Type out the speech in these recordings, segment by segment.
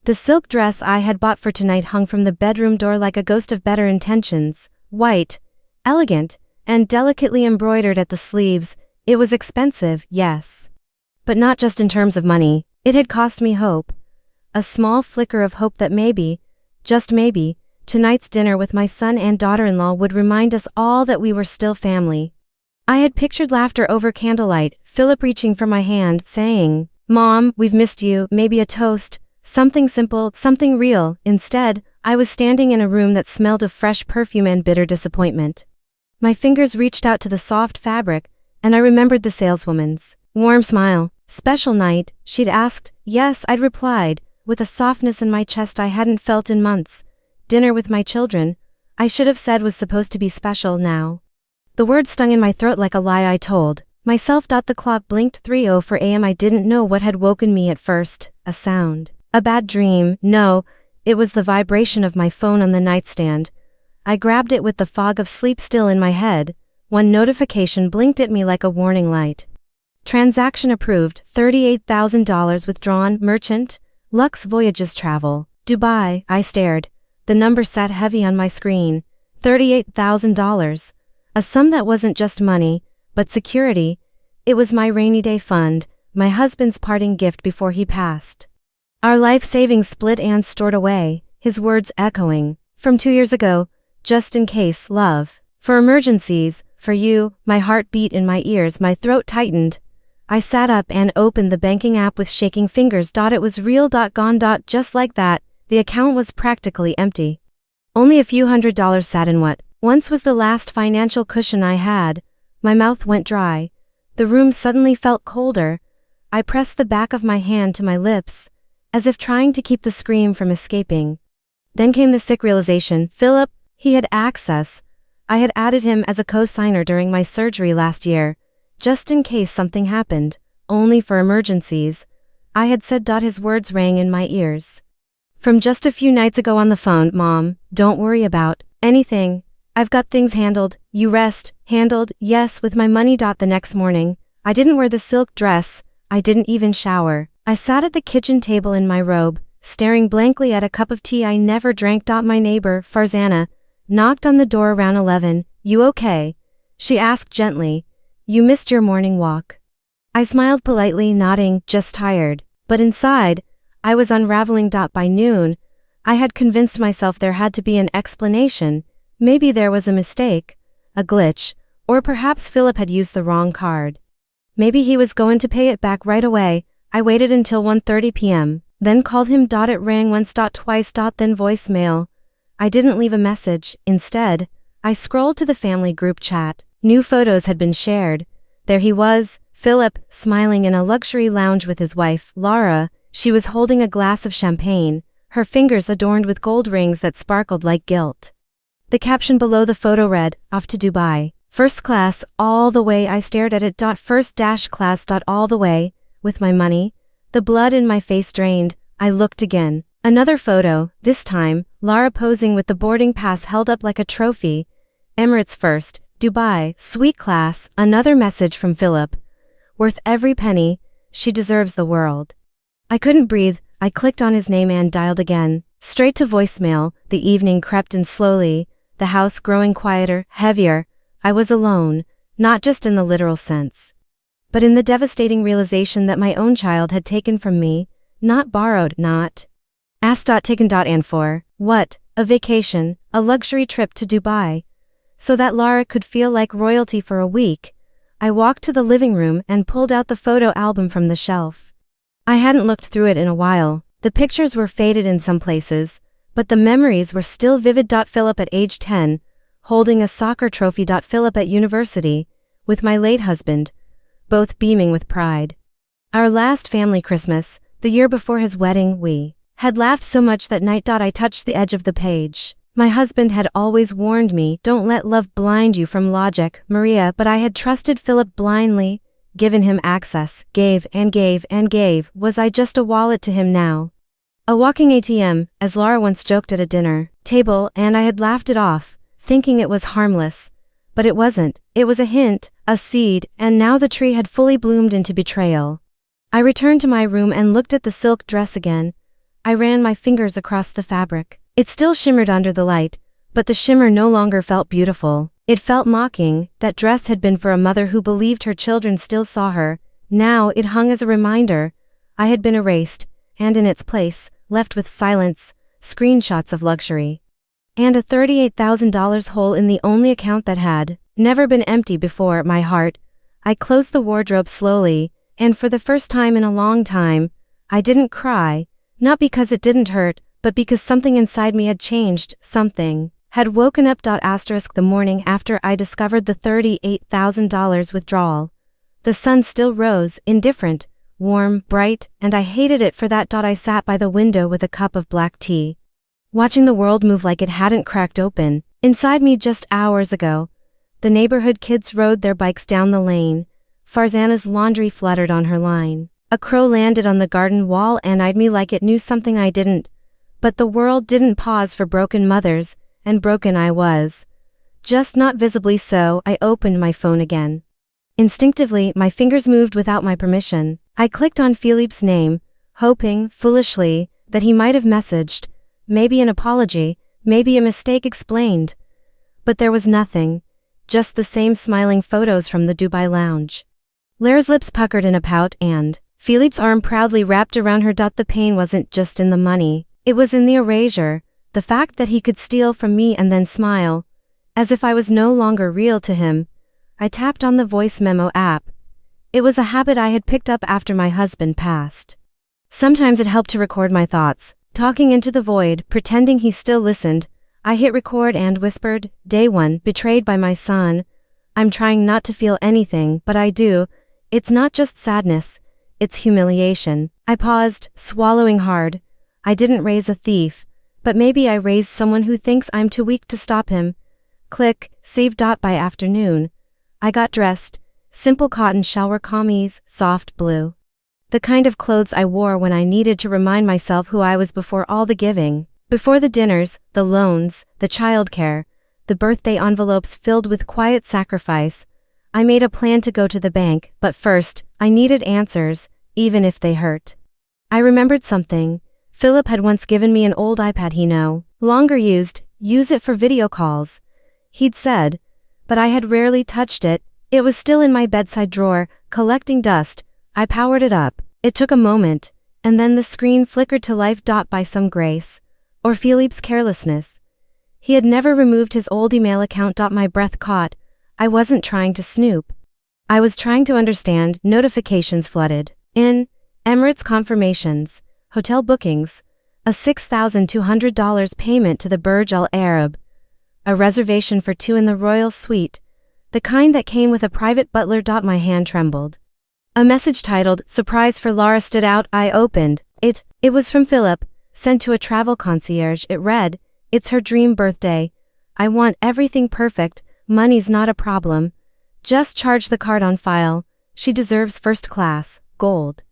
The silk dress I had bought for tonight hung from the bedroom door like a ghost of better intentions, white, elegant, and delicately embroidered at the sleeves. It was expensive, yes. But not just in terms of money, it had cost me hope. A small flicker of hope that maybe, just maybe, tonight's dinner with my son and daughter-in-law would remind us all that we were still family. I had pictured laughter over candlelight, Philip reaching for my hand, saying, "Mom, we've missed you," maybe a toast, something simple, something real. Instead, I was standing in a room that smelled of fresh perfume and bitter disappointment. My fingers reached out to the soft fabric, and I remembered the saleswoman's warm smile. "Special night?" she'd asked. "Yes," I'd replied, with a softness in my chest I hadn't felt in months. Dinner with my children, I should have said, was supposed to be special now. The word stung in my throat like a lie I told myself. The clock blinked 3:04 a.m. I didn't know what had woken me at first. A sound. A bad dream? No, it was the vibration of my phone on the nightstand. I grabbed it with the fog of sleep still in my head. One notification blinked at me like a warning light. Transaction approved, $38,000 withdrawn, merchant, Lux Voyages Travel, Dubai. I stared. The number sat heavy on my screen. $38,000. A sum that wasn't just money, but security. It was my rainy day fund, my husband's parting gift before he passed. Our life savings split and stored away, his words echoing from 2 years ago. Just in case, love. For emergencies, for you. My heart beat in my ears, my throat tightened. I sat up and opened the banking app with shaking fingers. It was real. Gone. Just like that, the account was practically empty. Only a few $100s sat in what once was the last financial cushion I had. My mouth went dry. The room suddenly felt colder. I pressed the back of my hand to my lips, as if trying to keep the scream from escaping. Then came the sick realization. Philip. He had access. I had added him as a co-signer during my surgery last year, just in case something happened, only for emergencies. I had said. His words rang in my ears from just a few nights ago on the phone. "Mom, don't worry about anything. I've got things handled. You rest." Handled, yes, with my money. The next morning, I didn't wear the silk dress. I didn't even shower. I sat at the kitchen table in my robe, staring blankly at a cup of tea I never drank. My neighbor, Farzana, knocked on the door around 11. "You okay?" she asked gently. "You missed your morning walk." I smiled politely, nodding. "Just tired." But inside, I was unraveling. By noon, I had convinced myself there had to be an explanation. Maybe there was a mistake, a glitch, or perhaps Philip had used the wrong card. Maybe he was going to pay it back right away. I waited until 1:30 p.m., then called him. It rang once, twice, then voicemail. I didn't leave a message. Instead, I scrolled to the family group chat. New photos had been shared. There he was, Philip, smiling in a luxury lounge with his wife, Laura. She was holding a glass of champagne, her fingers adorned with gold rings that sparkled like gilt. The caption below the photo read, "Off to Dubai. First class, all the way." I stared at it. First-class. All the way. With my money. The blood in my face drained. I looked again. Another photo, this time, Lara posing with the boarding pass held up like a trophy. Emirates first, Dubai, sweet class. Another message from Philip. Worth every penny, she deserves the world. I couldn't breathe. I clicked on his name and dialed again. Straight to voicemail. The evening crept in slowly, the house growing quieter, heavier. I was alone, not just in the literal sense, but in the devastating realization that my own child had taken from me, not borrowed, not asked. Taken. And for what? A vacation, a luxury trip to Dubai, so that Lara could feel like royalty for a week. I walked to the living room and pulled out the photo album from the shelf. I hadn't looked through it in a while. The pictures were faded in some places, but the memories were still vivid. Philip at age 10, holding a soccer trophy. Philip at university, with my late husband, both beaming with pride. Our last family Christmas, the year before his wedding, we had laughed so much that night. I touched the edge of the page. My husband had always warned me, "Don't let love blind you from logic, Maria," but I had trusted Philip blindly, given him access, gave and gave and gave. Was I just a wallet to him now? A walking ATM, as Lara once joked at a dinner table, and I had laughed it off, thinking it was harmless. But it wasn't. It was a hint, a seed, and now the tree had fully bloomed into betrayal. I returned to my room and looked at the silk dress again. I ran my fingers across the fabric. It still shimmered under the light, but the shimmer no longer felt beautiful. It felt mocking. That dress had been for a mother who believed her children still saw her. Now it hung as a reminder. I had been erased, and in its place, left with silence, screenshots of luxury, and a $38,000 hole in the only account that had never been empty before. My heart. I closed the wardrobe slowly, and for the first time in a long time, I didn't cry, not because it didn't hurt, but because something inside me had changed. Something had woken up. The morning after I discovered the $38,000 withdrawal, the sun still rose, indifferent, warm, bright, and I hated it for that. I sat by the window with a cup of black tea, watching the world move like it hadn't cracked open inside me just hours ago. The neighborhood kids rode their bikes down the lane. Farzana's laundry fluttered on her line. A crow landed on the garden wall and eyed me like it knew something I didn't. But the world didn't pause for broken mothers, and broken I was. Just not visibly so. I opened my phone again. Instinctively, my fingers moved without my permission. I clicked on Philippe's name, hoping, foolishly, that he might have messaged, maybe an apology, maybe a mistake explained. But there was nothing, just the same smiling photos from the Dubai lounge. Lara's lips puckered in a pout and Philippe's arm proudly wrapped around her. The pain wasn't just in the money, it was in the erasure, the fact that he could steal from me and then smile, as if I was no longer real to him. I tapped on the voice memo app. It was a habit I had picked up after my husband passed. Sometimes it helped to record my thoughts, talking into the void, pretending he still listened. I hit record and whispered, "Day 1, betrayed by my son. I'm trying not to feel anything, but I do. It's not just sadness, it's humiliation." I paused, swallowing hard. I didn't raise a thief, but maybe I raised someone who thinks I'm too weak to stop him. Click, save. By afternoon, I got dressed, simple cotton shower camis, soft blue. The kind of clothes I wore when I needed to remind myself who I was before all the giving, before the dinners, the loans, the childcare, the birthday envelopes filled with quiet sacrifice. I made a plan to go to the bank, but first, I needed answers, even if they hurt. I remembered something. Philip had once given me an old iPad he no longer used. Use it for video calls, he'd said, but I had rarely touched it. It was still in my bedside drawer, collecting dust. I powered it up. It took a moment, and then the screen flickered to life. By some grace, or Philippe's carelessness, he had never removed his old email account. My breath caught. I wasn't trying to snoop. I was trying to understand. Notifications flooded in. Emirates confirmations, hotel bookings, a $6,200 payment to the Burj Al Arab, a reservation for 2 in the royal suite, the kind that came with a private butler. My hand trembled. A message titled, "Surprise for Lara" stood out. I opened it. It was from Philip, sent to a travel concierge. It read, "It's her dream birthday. I want everything perfect. Money's not a problem. Just charge the card on file. She deserves first class, gold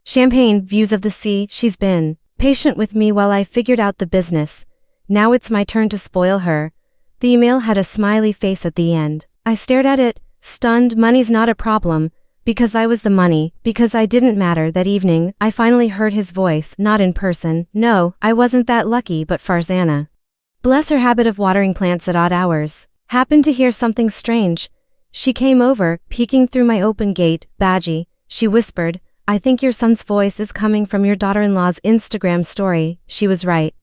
champagne, views of the sea." She's been patient with me while I figured out the business. Now it's my turn to spoil her. The email had a smiley face at the end. I stared at it, stunned. Money's not a problem. Because I was the money, because I didn't matter. That evening, I finally heard his voice, not in person. No, I wasn't that lucky, but Farzana, bless her habit of watering plants at odd hours, happened to hear something strange. She came over, peeking through my open gate. "Badgie," she whispered, "I think your son's voice is coming from your daughter-in-law's Instagram story." She was right.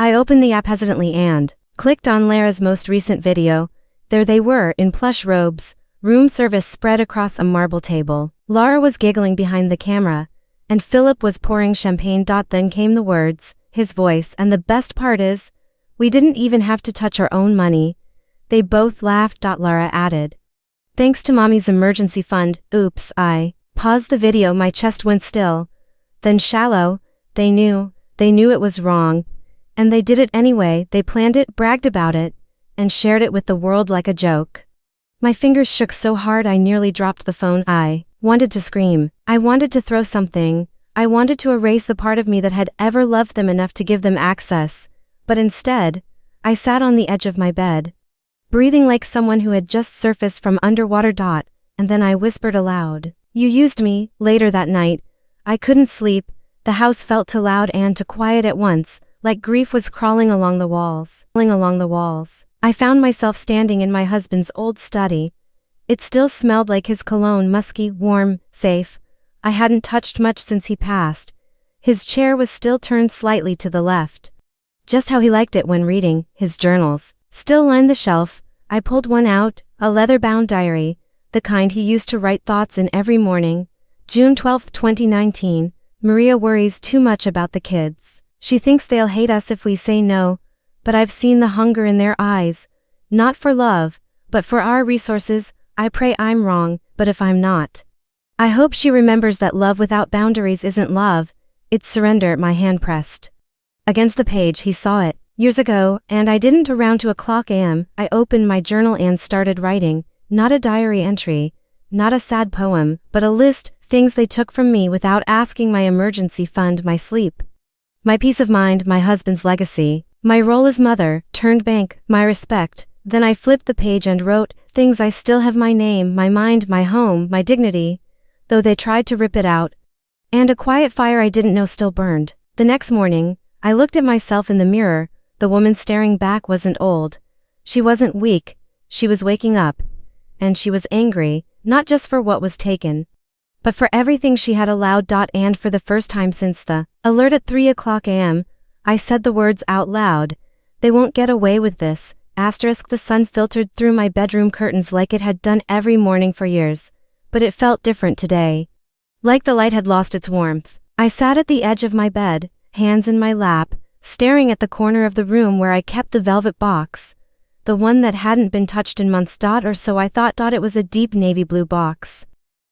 I opened the app hesitantly and clicked on Lara's most recent video. There they were, in plush robes, room service spread across a marble table. Lara was giggling behind the camera, and Philip was pouring champagne. Then came the words, his voice, and the best part is, we didn't even have to touch our own money. They both laughed. Lara added, "Thanks to Mommy's emergency fund." Oops. I paused the video. My chest went still. Then shallow. They knew it was wrong. And they did it anyway. They planned it, bragged about it, and shared it with the world like a joke. My fingers shook so hard I nearly dropped the phone. I wanted to scream. I wanted to throw something. I wanted to erase the part of me that had ever loved them enough to give them access. But instead, I sat on the edge of my bed, breathing like someone who had just surfaced from underwater. And then I whispered aloud, "You used me." Later that night, I couldn't sleep, The house felt too loud and too quiet at once, like grief was crawling along the walls. I found myself standing in my husband's old study. It still smelled like his cologne, musky, warm, safe. I hadn't touched much since he passed. His chair was still turned slightly to the left. Just how he liked it when reading. His journals still lined the shelf. I pulled one out, a leather-bound diary, the kind he used to write thoughts in every morning. June 12, 2019. Maria worries too much about the kids. She thinks they'll hate us if we say no, but I've seen the hunger in their eyes. Not for love, but for our resources. I pray I'm wrong, but if I'm not, I hope she remembers that love without boundaries isn't love, it's surrender. My hand pressed against the page. He saw it years ago, and I didn't. Around 2:00 a.m., I opened my journal and started writing. Not a diary entry, not a sad poem, but a list, things they took from me without asking: my emergency fund, my sleep, my peace of mind, my husband's legacy, my role as mother, turned bank, my respect. Then I flipped the page and wrote, things I still have: my name, my mind, my home, my dignity, though they tried to rip it out. And a quiet fire I didn't know still burned. The next morning, I looked at myself in the mirror. The woman staring back wasn't old. She wasn't weak. She was waking up. And she was angry, not just for what was taken, but for everything she had allowed. And for the first time since the alert at 3:00 a.m., I said the words out loud. They won't get away with this. The sun filtered through my bedroom curtains like it had done every morning for years, but it felt different today. Like the light had lost its warmth. I sat at the edge of my bed, hands in my lap, staring at the corner of the room where I kept the velvet box, the one that hadn't been touched in months. Or so I thought. It was a deep navy blue box,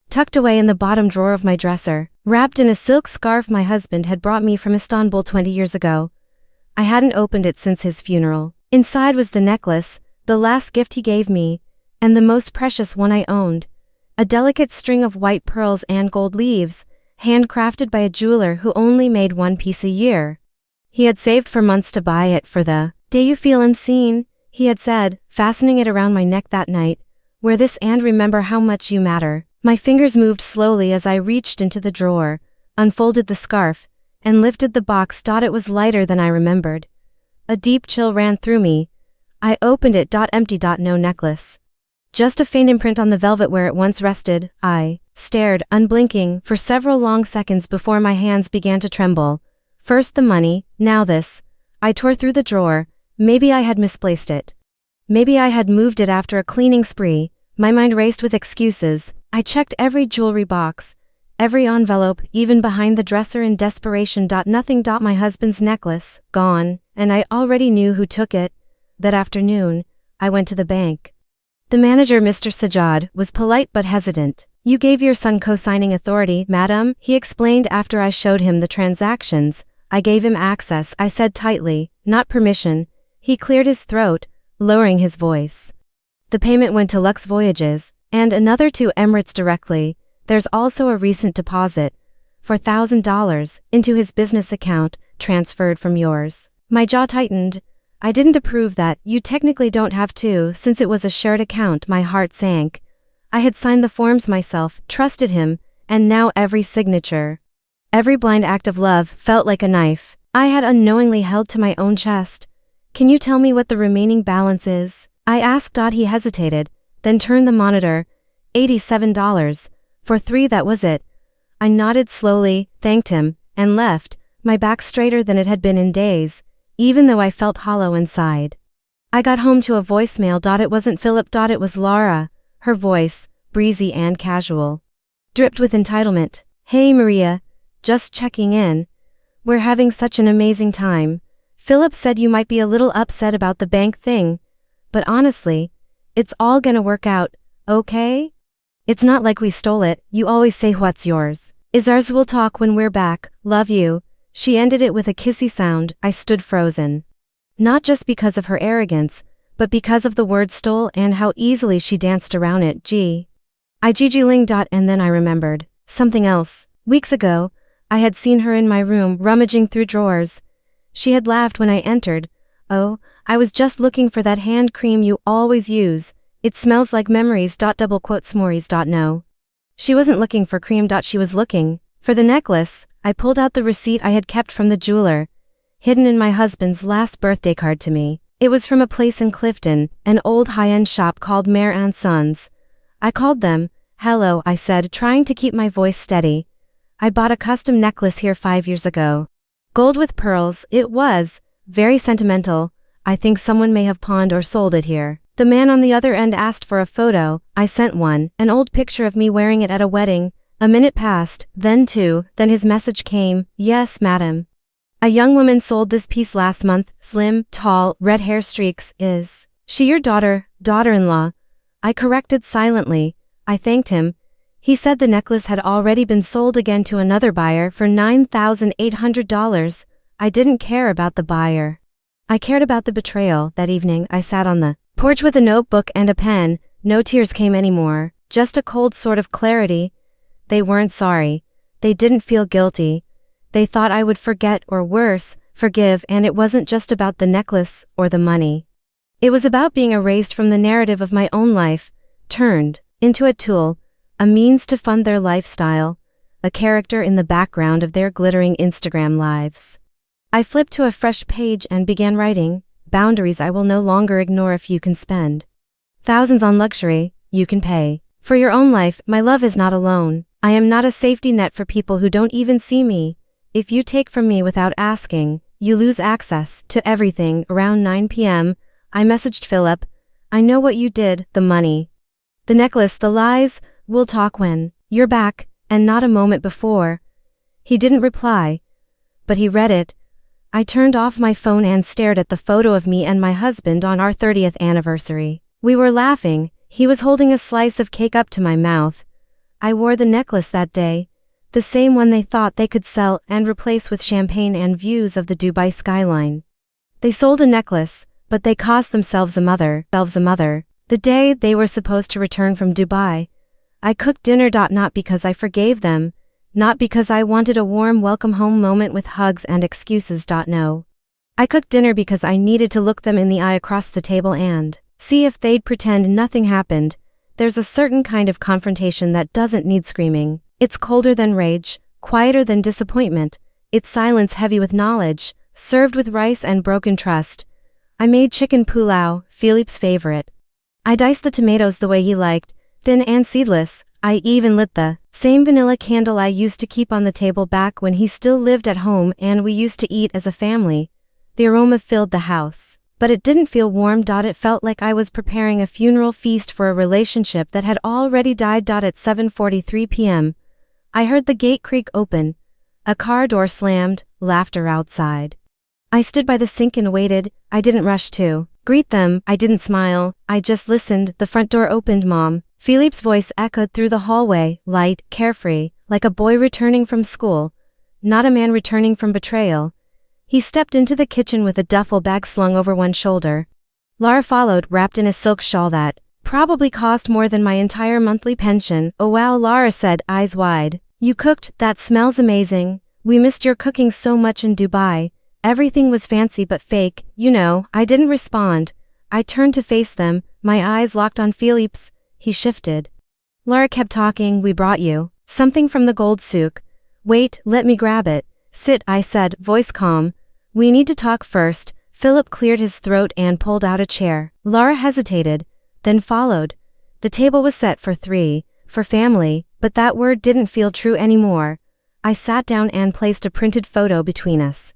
tucked away in the bottom drawer of my dresser, wrapped in a silk scarf my husband had brought me from Istanbul 20 years ago. I hadn't opened it since his funeral. Inside was the necklace, the last gift he gave me, and the most precious one I owned. A delicate string of white pearls and gold leaves, handcrafted by a jeweler who only made one piece a year. He had saved for months to buy it for the day you feel unseen, he had said, fastening it around my neck that night. Wear this and remember how much you matter. My fingers moved slowly as I reached into the drawer, unfolded the scarf, and lifted the box. It was lighter than I remembered. A deep chill ran through me. I opened it. Empty. No necklace. Just a faint imprint on the velvet where it once rested. I stared, unblinking, for several long seconds before my hands began to tremble. First the money, now this. I tore through the drawer. Maybe I had misplaced it. Maybe I had moved it after a cleaning spree. My mind raced with excuses. I checked every jewelry box, every envelope, even behind the dresser in desperation. Nothing. My husband's necklace, gone, and I already knew who took it. That afternoon, I went to the bank. The manager, Mr. Sajjad, was polite but hesitant. You gave your son co-signing authority, madam, he explained after I showed him the transactions. I gave him access, I said tightly, not permission. He cleared his throat, lowering his voice. The payment went to Lux Voyages, and another to Emirates directly. There's also a recent deposit, $4,000, into his business account, transferred from yours. My jaw tightened. I didn't approve that. You technically don't have to, since it was a shared account. My heart sank. I had signed the forms myself, trusted him, and now every signature, every blind act of love felt like a knife I had unknowingly held to my own chest. Can you tell me what the remaining balance is? I asked. He hesitated, then turned the monitor. $87. For 3, that was it. I nodded slowly, thanked him, and left, my back straighter than it had been in days, even though I felt hollow inside. I got home to a voicemail. It wasn't Philip. It was Laura. Her voice, breezy and casual, dripped with entitlement. Hey Maria, just checking in. We're having such an amazing time. Philip said you might be a little upset about the bank thing, but honestly, it's all gonna work out, okay? It's not like we stole it. You always say what's yours is ours. We'll talk when we're back. Love you. She ended it with a kissy sound. I stood frozen. Not just because of her arrogance, but because of the word stole and how easily she danced around it. I Ling. And then I remembered something else. Weeks ago, I had seen her in my room rummaging through drawers. She had laughed when I entered. Oh, I was just looking for that hand cream you always use. It smells like memories. S'mores. No. She wasn't looking for cream. She was looking for the necklace. I pulled out the receipt I had kept from the jeweler, hidden in my husband's last birthday card to me. It was from a place in Clifton, an old high-end shop called Mare & Sons. I called them. Hello, I said, trying to keep my voice steady. I bought a custom necklace here 5 years ago. Gold with pearls, it was. Very sentimental. I think someone may have pawned or sold it here. The man on the other end asked for a photo. I sent one, an old picture of me wearing it at a wedding. A minute passed, then two, then his message came. Yes, madam. A young woman sold this piece last month, slim, tall, red hair streaks. Is she your daughter-in-law? I corrected silently. I thanked him. He said the necklace had already been sold again to another buyer for $9,800. I didn't care about the buyer. I cared about the betrayal. That evening, I sat on the porch with a notebook and a pen. No tears came anymore, just a cold sort of clarity. They weren't sorry. They didn't feel guilty. They thought I would forget or worse, forgive, and it wasn't just about the necklace or the money. It was about being erased from the narrative of my own life, turned into a tool, a means to fund their lifestyle, a character in the background of their glittering Instagram lives. I flipped to a fresh page and began writing. Boundaries I will no longer ignore. If you can spend thousands on luxury, you can pay for your own life. My love is not alone. I am not a safety net for people who don't even see me. If you take from me without asking, you lose access to everything. Around 9 p.m., I messaged Philip. I know what you did, the money, the necklace, the lies. We'll talk when you're back, and not a moment before. He didn't reply, but he read it. I turned off my phone and stared at the photo of me and my husband on our 30th anniversary. We were laughing. He was holding a slice of cake up to my mouth. I wore the necklace that day, the same one they thought they could sell and replace with champagne and views of the Dubai skyline. They sold a necklace, but they cost themselves a mother. The day they were supposed to return from Dubai, I cooked dinner. Not because I forgave them, not because I wanted a warm welcome home moment with hugs and excuses. No. I cooked dinner because I needed to look them in the eye across the table and see if they'd pretend nothing happened. There's a certain kind of confrontation that doesn't need screaming. It's colder than rage, quieter than disappointment. It's silence heavy with knowledge, served with rice and broken trust. I made chicken pulao, Philippe's favorite. I diced the tomatoes the way he liked, thin and seedless. I even lit the same vanilla candle I used to keep on the table back when he still lived at home and we used to eat as a family. The aroma filled the house, but it didn't feel warm. It felt like I was preparing a funeral feast for a relationship that had already died. At 7:43 p.m., I heard the gate creak open. A car door slammed, laughter outside. I stood by the sink and waited. I didn't rush to greet them. I didn't smile. I just listened. The front door opened. Mom. Philippe's voice echoed through the hallway, light, carefree, like a boy returning from school, not a man returning from betrayal. He stepped into the kitchen with a duffel bag slung over one shoulder. Lara followed, wrapped in a silk shawl that probably cost more than my entire monthly pension. Oh wow, Lara said, eyes wide. You cooked, that smells amazing. We missed your cooking so much in Dubai. Everything was fancy but fake, you know. I didn't respond. I turned to face them, my eyes locked on Philippe's. He shifted. Lara kept talking. We brought you something from the gold souk. Wait, let me grab it. Sit, I said, voice calm. We need to talk first. Philip cleared his throat and pulled out a chair. Lara hesitated, then followed. The table was set for three, for family, but that word didn't feel true anymore. I sat down and placed a printed photo between us.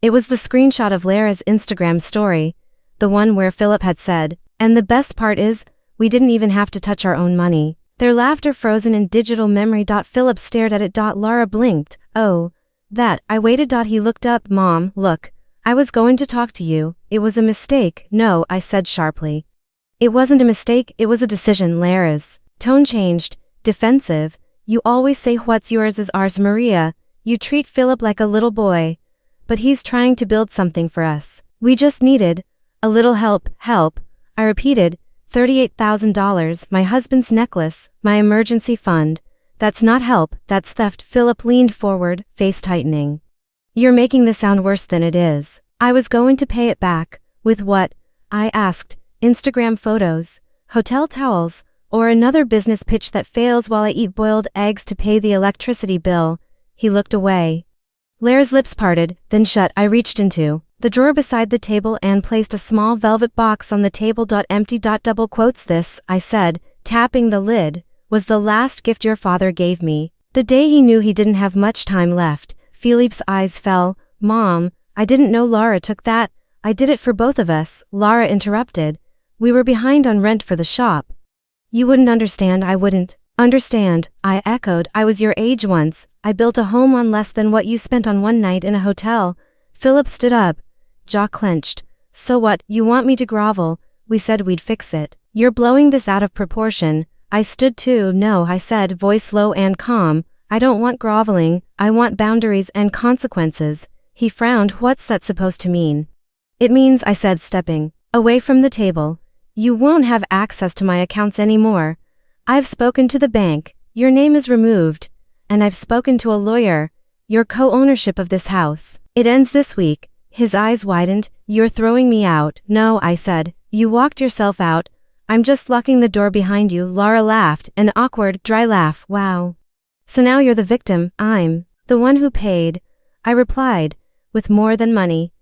It was the screenshot of Lara's Instagram story, the one where Philip had said, and the best part is, we didn't even have to touch our own money. Their laughter frozen in digital memory. Philip stared at it. Lara blinked. Oh, that. I waited. He looked up. Mom, look. I was going to talk to you. It was a mistake. No, I said sharply. It wasn't a mistake, it was a decision. Lara's tone changed, defensive. You always say what's yours is ours, Maria. You treat Philip like a little boy. But he's trying to build something for us. We just needed a little help. Help, I repeated. $38,000, my husband's necklace, my emergency fund. That's not help, that's theft. Philip leaned forward, face tightening. You're making this sound worse than it is. I was going to pay it back. With what? I asked. Instagram photos, hotel towels, or another business pitch that fails while I eat boiled eggs to pay the electricity bill. He looked away. Lara's lips parted, then shut. I reached into the drawer beside the table and placed a small velvet box on the table. Empty. Double quotes. This, I said, tapping the lid, was the last gift your father gave me. The day he knew he didn't have much time left. Philippe's eyes fell. Mom, I didn't know Lara took that. I did it for both of us, Lara interrupted. We were behind on rent for the shop. You wouldn't understand. I wouldn't understand, I echoed. I was your age once. I built a home on less than what you spent on one night in a hotel. Philip stood up, jaw clenched. So what, you want me to grovel? We said we'd fix it. You're blowing this out of proportion. I stood too. No, I said, voice low and calm. I don't want groveling. I want boundaries and consequences. He frowned. What's that supposed to mean? It means, I said, stepping away from the table, you won't have access to my accounts anymore. I've spoken to the bank. Your name is removed. And I've spoken to a lawyer. Your co-ownership of this house. It ends this week. His eyes widened. You're throwing me out. No, I said. You walked yourself out. I'm just locking the door behind you. Lara laughed, an awkward, dry laugh. Wow. So now you're the victim. I'm the one who paid. I replied, with more than money.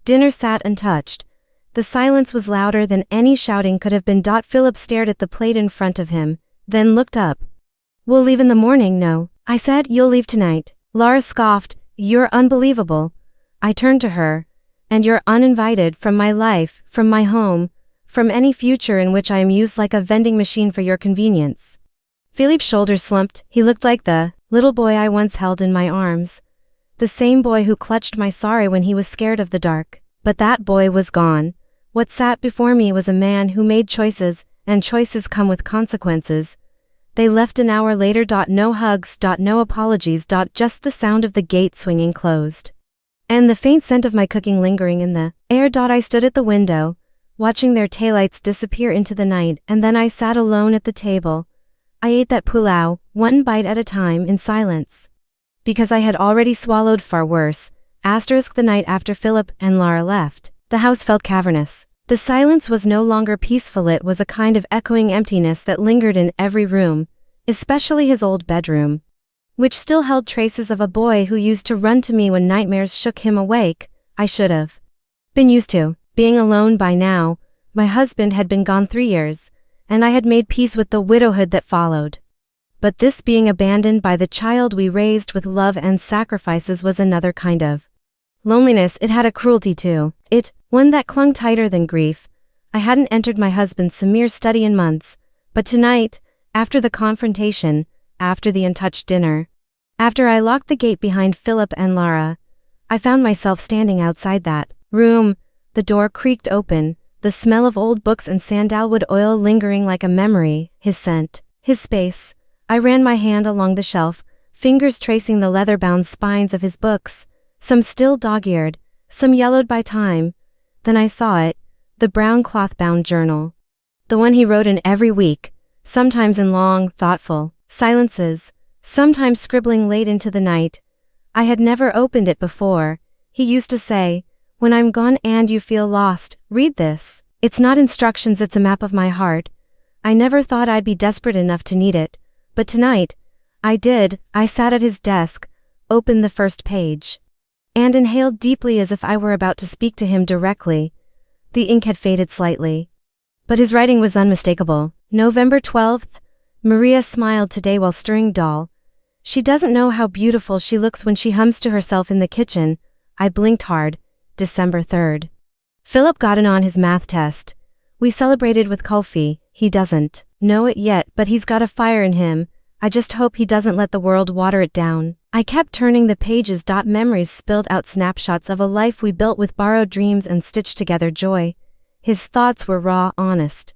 Dinner sat untouched. The silence was louder than any shouting could have been. Philip stared at the plate in front of him, then looked up. We'll leave in the morning. No, I said. You'll leave tonight. Lara scoffed. You're unbelievable. I turned to her. And you're uninvited from my life, from my home, from any future in which I am used like a vending machine for your convenience. Philippe's shoulders slumped. He looked like the little boy I once held in my arms. The same boy who clutched my sorry when he was scared of the dark. But that boy was gone. What sat before me was a man who made choices, and choices come with consequences. They left an hour later. No hugs. No apologies. Just the sound of the gate swinging closed. And the faint scent of my cooking lingering in the air. I stood at the window, watching their taillights disappear into the night, and then I sat alone at the table. I ate that pulao, one bite at a time, in silence. Because I had already swallowed far worse. The night after Philip and Lara left, the house felt cavernous. The silence was no longer peaceful. It was a kind of echoing emptiness that lingered in every room, especially his old bedroom, which still held traces of a boy who used to run to me when nightmares shook him awake. I should have been used to being alone by now. My husband had been gone 3 years, and I had made peace with the widowhood that followed. But this being abandoned by the child we raised with love and sacrifices was another kind of loneliness. It had a cruelty too. One that clung tighter than grief. I hadn't entered my husband Samir's study in months, but tonight, after the confrontation, after the untouched dinner, after I locked the gate behind Philip and Lara, I found myself standing outside that room. The door creaked open, the smell of old books and sandalwood oil lingering like a memory, his scent, his space. I ran my hand along the shelf, fingers tracing the leather-bound spines of his books, some still dog-eared, some yellowed by time. Then I saw it, the brown cloth-bound journal. The one he wrote in every week, sometimes in long, thoughtful silences, sometimes scribbling late into the night. I had never opened it before. He used to say, when I'm gone and you feel lost, read this. It's not instructions, it's a map of my heart. I never thought I'd be desperate enough to need it, but tonight, I did. I sat at his desk, opened the first page, and inhaled deeply as if I were about to speak to him directly. The ink had faded slightly, but his writing was unmistakable. November 12th, Maria smiled today while stirring dal. She doesn't know how beautiful she looks when she hums to herself in the kitchen. I blinked hard. December 3rd. Philip got in on his math test. We celebrated with coffee. He doesn't know it yet, but he's got a fire in him. I just hope he doesn't let the world water it down. I kept turning the pages. Memories spilled out, snapshots of a life we built with borrowed dreams and stitched together joy. His thoughts were raw, honest,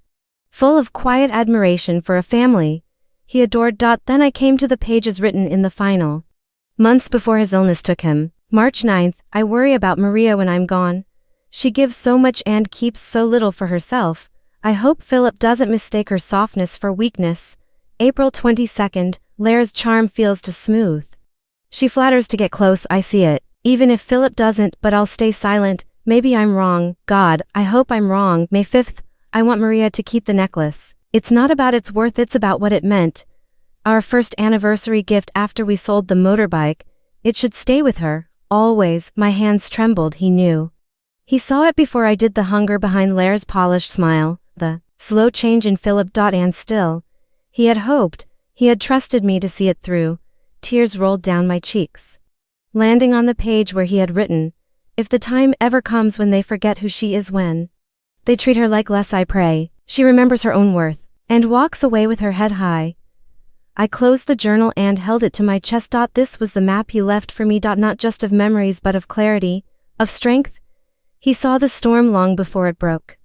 full of quiet admiration for a family he adored. Then I came to the pages written in the final months before his illness took him. March 9th, I worry about Maria when I'm gone. She gives so much and keeps so little for herself. I hope Philip doesn't mistake her softness for weakness. April 22nd, Lara's charm feels too smooth. She flatters to get close, I see it. Even if Philip doesn't, but I'll stay silent. Maybe I'm wrong. God, I hope I'm wrong. May 5th, I want Maria to keep the necklace. It's not about its worth, it's about what it meant. Our first anniversary gift after we sold the motorbike. It should stay with her, always, my hands trembled, he knew. He saw it before I did, the hunger behind Lara's polished smile, the slow change in Philip. And still, he had hoped, he had trusted me to see it through. Tears rolled down my cheeks, landing on the page where he had written, "If the time ever comes when they forget who she is, when they treat her like less, I pray she remembers her own worth and walks away with her head high." I closed the journal and held it to my chest. This was the map he left for me. Not just of memories but of clarity, of strength. He saw the storm long before it broke.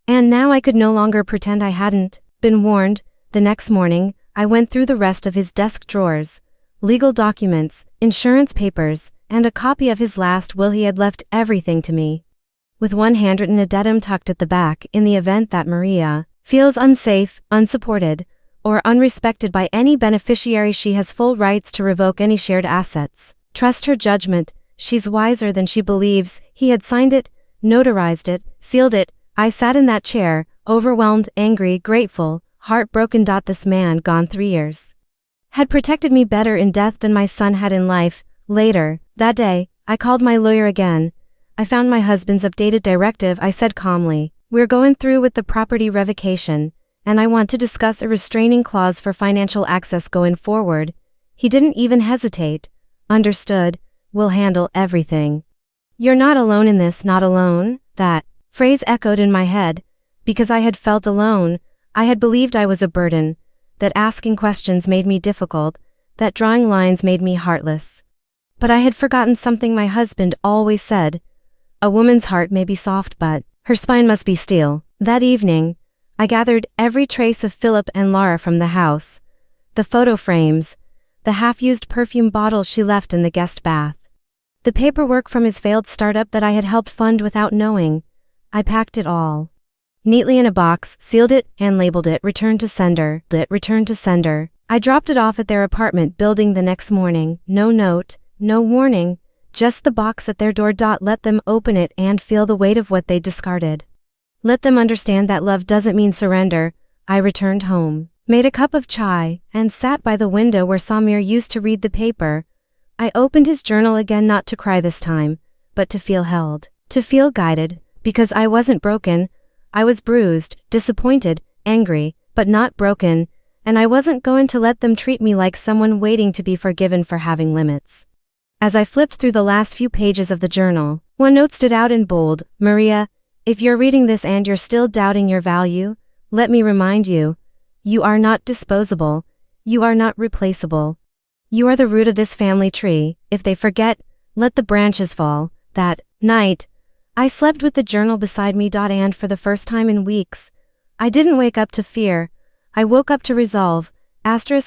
And now I could no longer pretend I hadn't been warned. The next morning, I went through the rest of his desk drawers, legal documents, insurance papers, and a copy of his last will. He had left everything to me, with one handwritten addendum tucked at the back: "In the event that Maria feels unsafe, unsupported, or unrespected by any beneficiary, she has full rights to revoke any shared assets. Trust her judgment, she's wiser than she believes." He had signed it, notarized it, sealed it. I sat in that chair, overwhelmed, angry, grateful, heartbroken. This man, gone 3 years, had protected me better in death than my son had in life. Later, that day, I called my lawyer again. I found my husband's updated directive. I said calmly, "We're going through with the property revocation, and I want to discuss a restraining clause for financial access going forward." He didn't even hesitate. "Understood, we'll handle everything. You're not alone in this." Not alone? That phrase echoed in my head, because I had felt alone. I had believed I was a burden, that asking questions made me difficult, that drawing lines made me heartless. But I had forgotten something my husband always said: "A woman's heart may be soft, but her spine must be steel." That evening, I gathered every trace of Philip and Lara from the house. The photo frames, the half-used perfume bottle she left in the guest bath, the paperwork from his failed startup that I had helped fund without knowing. I packed it all neatly in a box, sealed it, and labeled it "Return to Sender." Return to Sender. I dropped it off at their apartment building the next morning. No note, no warning, just the box at their door. Let them open it and feel the weight of what they discarded. Let them understand that love doesn't mean surrender. I returned home, made a cup of chai, and sat by the window where Samir used to read the paper. I opened his journal again, not to cry this time, but to feel held, to feel guided, because I wasn't broken. I was bruised, disappointed, angry, but not broken, and I wasn't going to let them treat me like someone waiting to be forgiven for having limits. As I flipped through the last few pages of the journal, one note stood out in bold: "Maria, if you're reading this and you're still doubting your value, let me remind you, you are not disposable, you are not replaceable. You are the root of this family tree. If they forget, let the branches fall." That night, I slept with the journal beside me. And for the first time in weeks, I didn't wake up to fear. I woke up to resolve.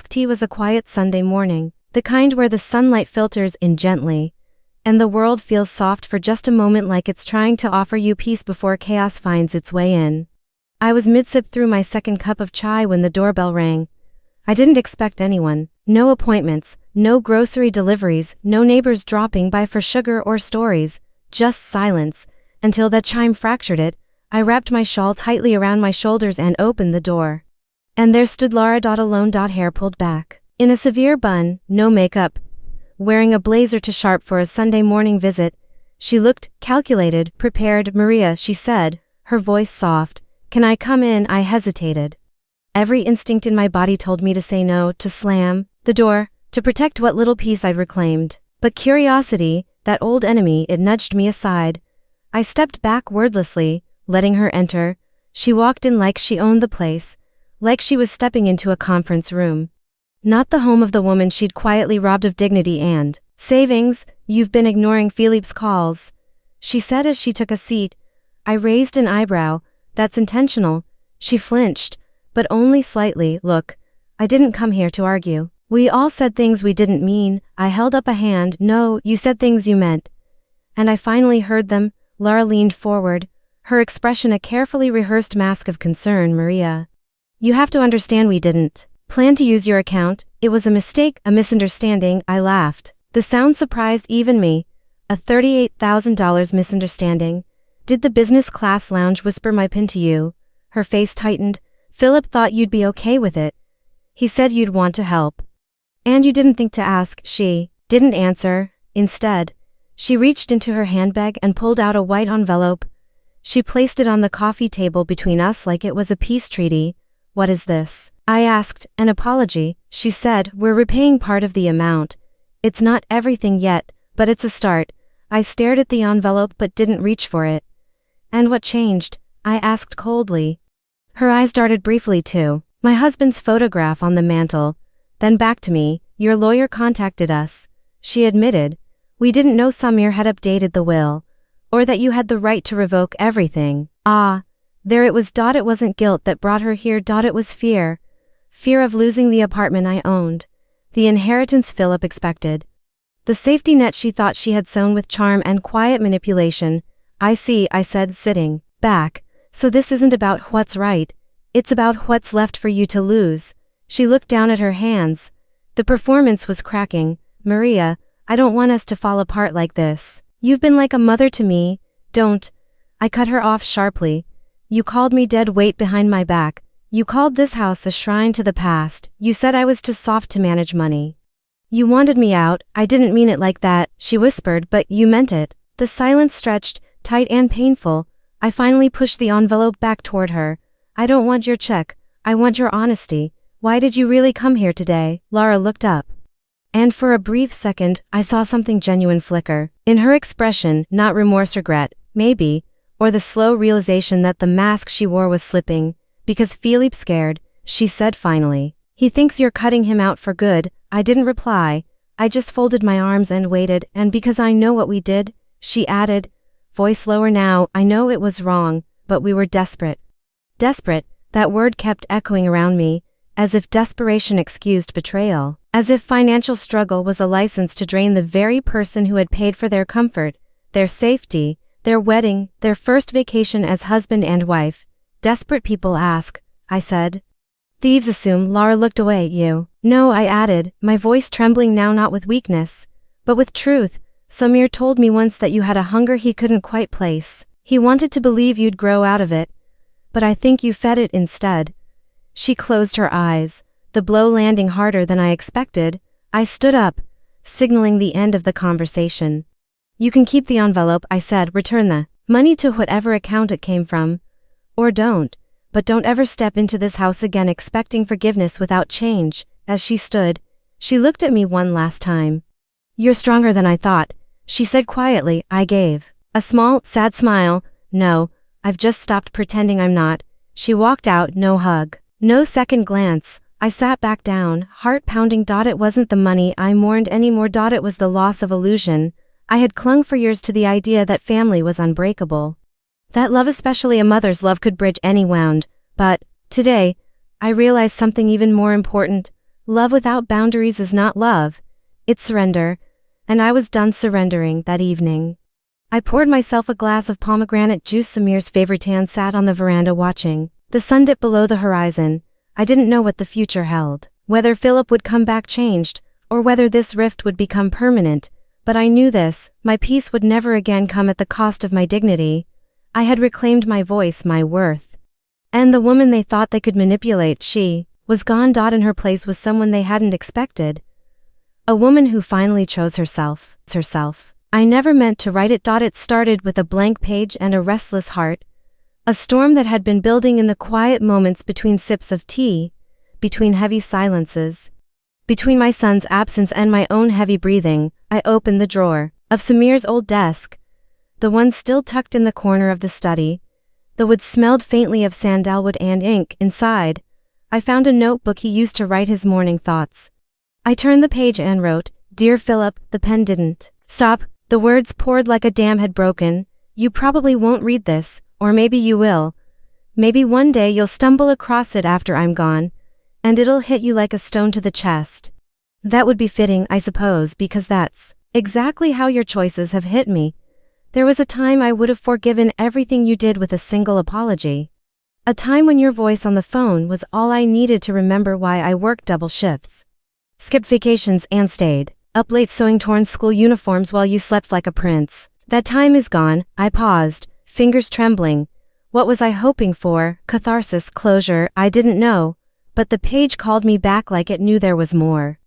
T was a quiet Sunday morning, the kind where the sunlight filters in gently, and the world feels soft for just a moment, like it's trying to offer you peace before chaos finds its way in. I was mid-sip through my second cup of chai when the doorbell rang. I didn't expect anyone. No appointments, no grocery deliveries, no neighbors dropping by for sugar or stories, just silence, until that chime fractured it. I wrapped my shawl tightly around my shoulders and opened the door. And there stood Lara. Alone. Hair pulled back, in a severe bun, no makeup, wearing a blazer too sharp for a Sunday morning visit. She looked calculated, prepared. "Maria," she said, her voice soft, "can I come in?" I hesitated. Every instinct in my body told me to say no, to slam the door, to protect what little peace I'd reclaimed. But curiosity, that old enemy, it nudged me aside. I stepped back wordlessly, letting her enter. She walked in like she owned the place, like she was stepping into a conference room. Not the home of the woman she'd quietly robbed of dignity and savings. "You've been ignoring Philippe's calls," she said as she took a seat. I raised an eyebrow. "That's intentional." She flinched, but only slightly. "Look, I didn't come here to argue. We all said things we didn't mean." I held up a hand. "No, you said things you meant." And I finally heard them. Lara leaned forward, her expression a carefully rehearsed mask of concern. "Maria, you have to understand, we didn't plan to use your account. It was a mistake, a misunderstanding." I laughed. The sound surprised even me. A $38,000 misunderstanding. "Did the business class lounge whisper my pin to you?" Her face tightened. "Philip thought you'd be okay with it. He said you'd want to help. And you didn't think to ask." She didn't answer. Instead, She reached into her handbag and pulled out a white envelope. She placed it on the coffee table between us like it was a peace treaty. What is this? I asked. An apology, she said. We're repaying part of the amount. It's not everything yet, but it's a start. I stared at the envelope but didn't reach for it. And what changed? I asked coldly. Her eyes darted briefly to my husband's photograph on the mantel, then back to me. Your lawyer contacted us, she admitted. We didn't know Samir had updated the will, or that you had the right to revoke everything. Ah, there it was. It wasn't guilt that brought her here. It was fear. Fear of losing the apartment I owned, the inheritance Philip expected, the safety net she thought she had sewn with charm and quiet manipulation. I see, I said, sitting back. So this isn't about what's right. It's about what's left for you to lose. She looked down at her hands. The performance was cracking. Maria, I don't want us to fall apart like this. You've been like a mother to me. Don't. I cut her off sharply. You called me dead weight behind my back. You called this house a shrine to the past. You said I was too soft to manage money. You wanted me out. I didn't mean it like that, she whispered, but you meant it. The silence stretched, tight and painful. I finally pushed the envelope back toward her. I don't want your check. I want your honesty. Why did you really come here today? Lara looked up. And for a brief second, I saw something genuine flicker. In her expression, not remorse, regret, maybe, or the slow realization that the mask she wore was slipping. Because Philippe scared, she said finally. He thinks you're cutting him out for good. I didn't reply. I just folded my arms and waited, and because I know what we did, she added, voice lower now, I know it was wrong, but we were desperate. Desperate, that word kept echoing around me, as if desperation excused betrayal, as if financial struggle was a license to drain the very person who had paid for their comfort, their safety, their wedding, their first vacation as husband and wife. Desperate people ask, I said. Thieves assume. Lara looked away at you. No, I added, my voice trembling now, not with weakness, but with truth. Samir told me once that you had a hunger he couldn't quite place. He wanted to believe you'd grow out of it. But I think you fed it instead. She closed her eyes, the blow landing harder than I expected. I stood up, signaling the end of the conversation. You can keep the envelope, I said. Return the money to whatever account it came from. Or don't. But don't ever step into this house again expecting forgiveness without change. As she stood, she looked at me one last time. You're stronger than I thought, she said quietly. I gave a small, sad smile. No, I've just stopped pretending I'm not. She walked out, no hug, no second glance. I sat back down, heart pounding. It wasn't the money I mourned anymore. It was the loss of illusion. I had clung for years to the idea that family was unbreakable. That love, especially a mother's love, could bridge any wound. But today, I realized something even more important. Love without boundaries is not love. It's surrender. And I was done surrendering that evening. I poured myself a glass of pomegranate juice. Samir's favorite tan sat on the veranda watching the sun dip below the horizon. I didn't know what the future held, whether Philip would come back changed, or whether this rift would become permanent. But I knew this, my peace would never again come at the cost of my dignity. I had reclaimed my voice, my worth. And the woman they thought they could manipulate, she was gone. In her place was someone they hadn't expected. A woman who finally chose herself. I never meant to write it. It started with a blank page and a restless heart. A storm that had been building in the quiet moments between sips of tea, between heavy silences, between my son's absence and my own heavy breathing. I opened the drawer of Samir's old desk, the one still tucked in the corner of the study. The wood smelled faintly of sandalwood and ink. Inside, I found a notebook he used to write his morning thoughts. I turned the page and wrote, Dear Philip. The pen didn't stop. The words poured like a dam had broken. You probably won't read this, or maybe you will. Maybe one day you'll stumble across it after I'm gone, and it'll hit you like a stone to the chest. That would be fitting, I suppose, because that's exactly how your choices have hit me. There was a time I would have forgiven everything you did with a single apology. A time when your voice on the phone was all I needed to remember why I worked double shifts, skipped vacations and stayed up late sewing torn school uniforms while you slept like a prince. That time is gone. I paused, fingers trembling. What was I hoping for? Catharsis, closure? I didn't know. But the page called me back like it knew there was more.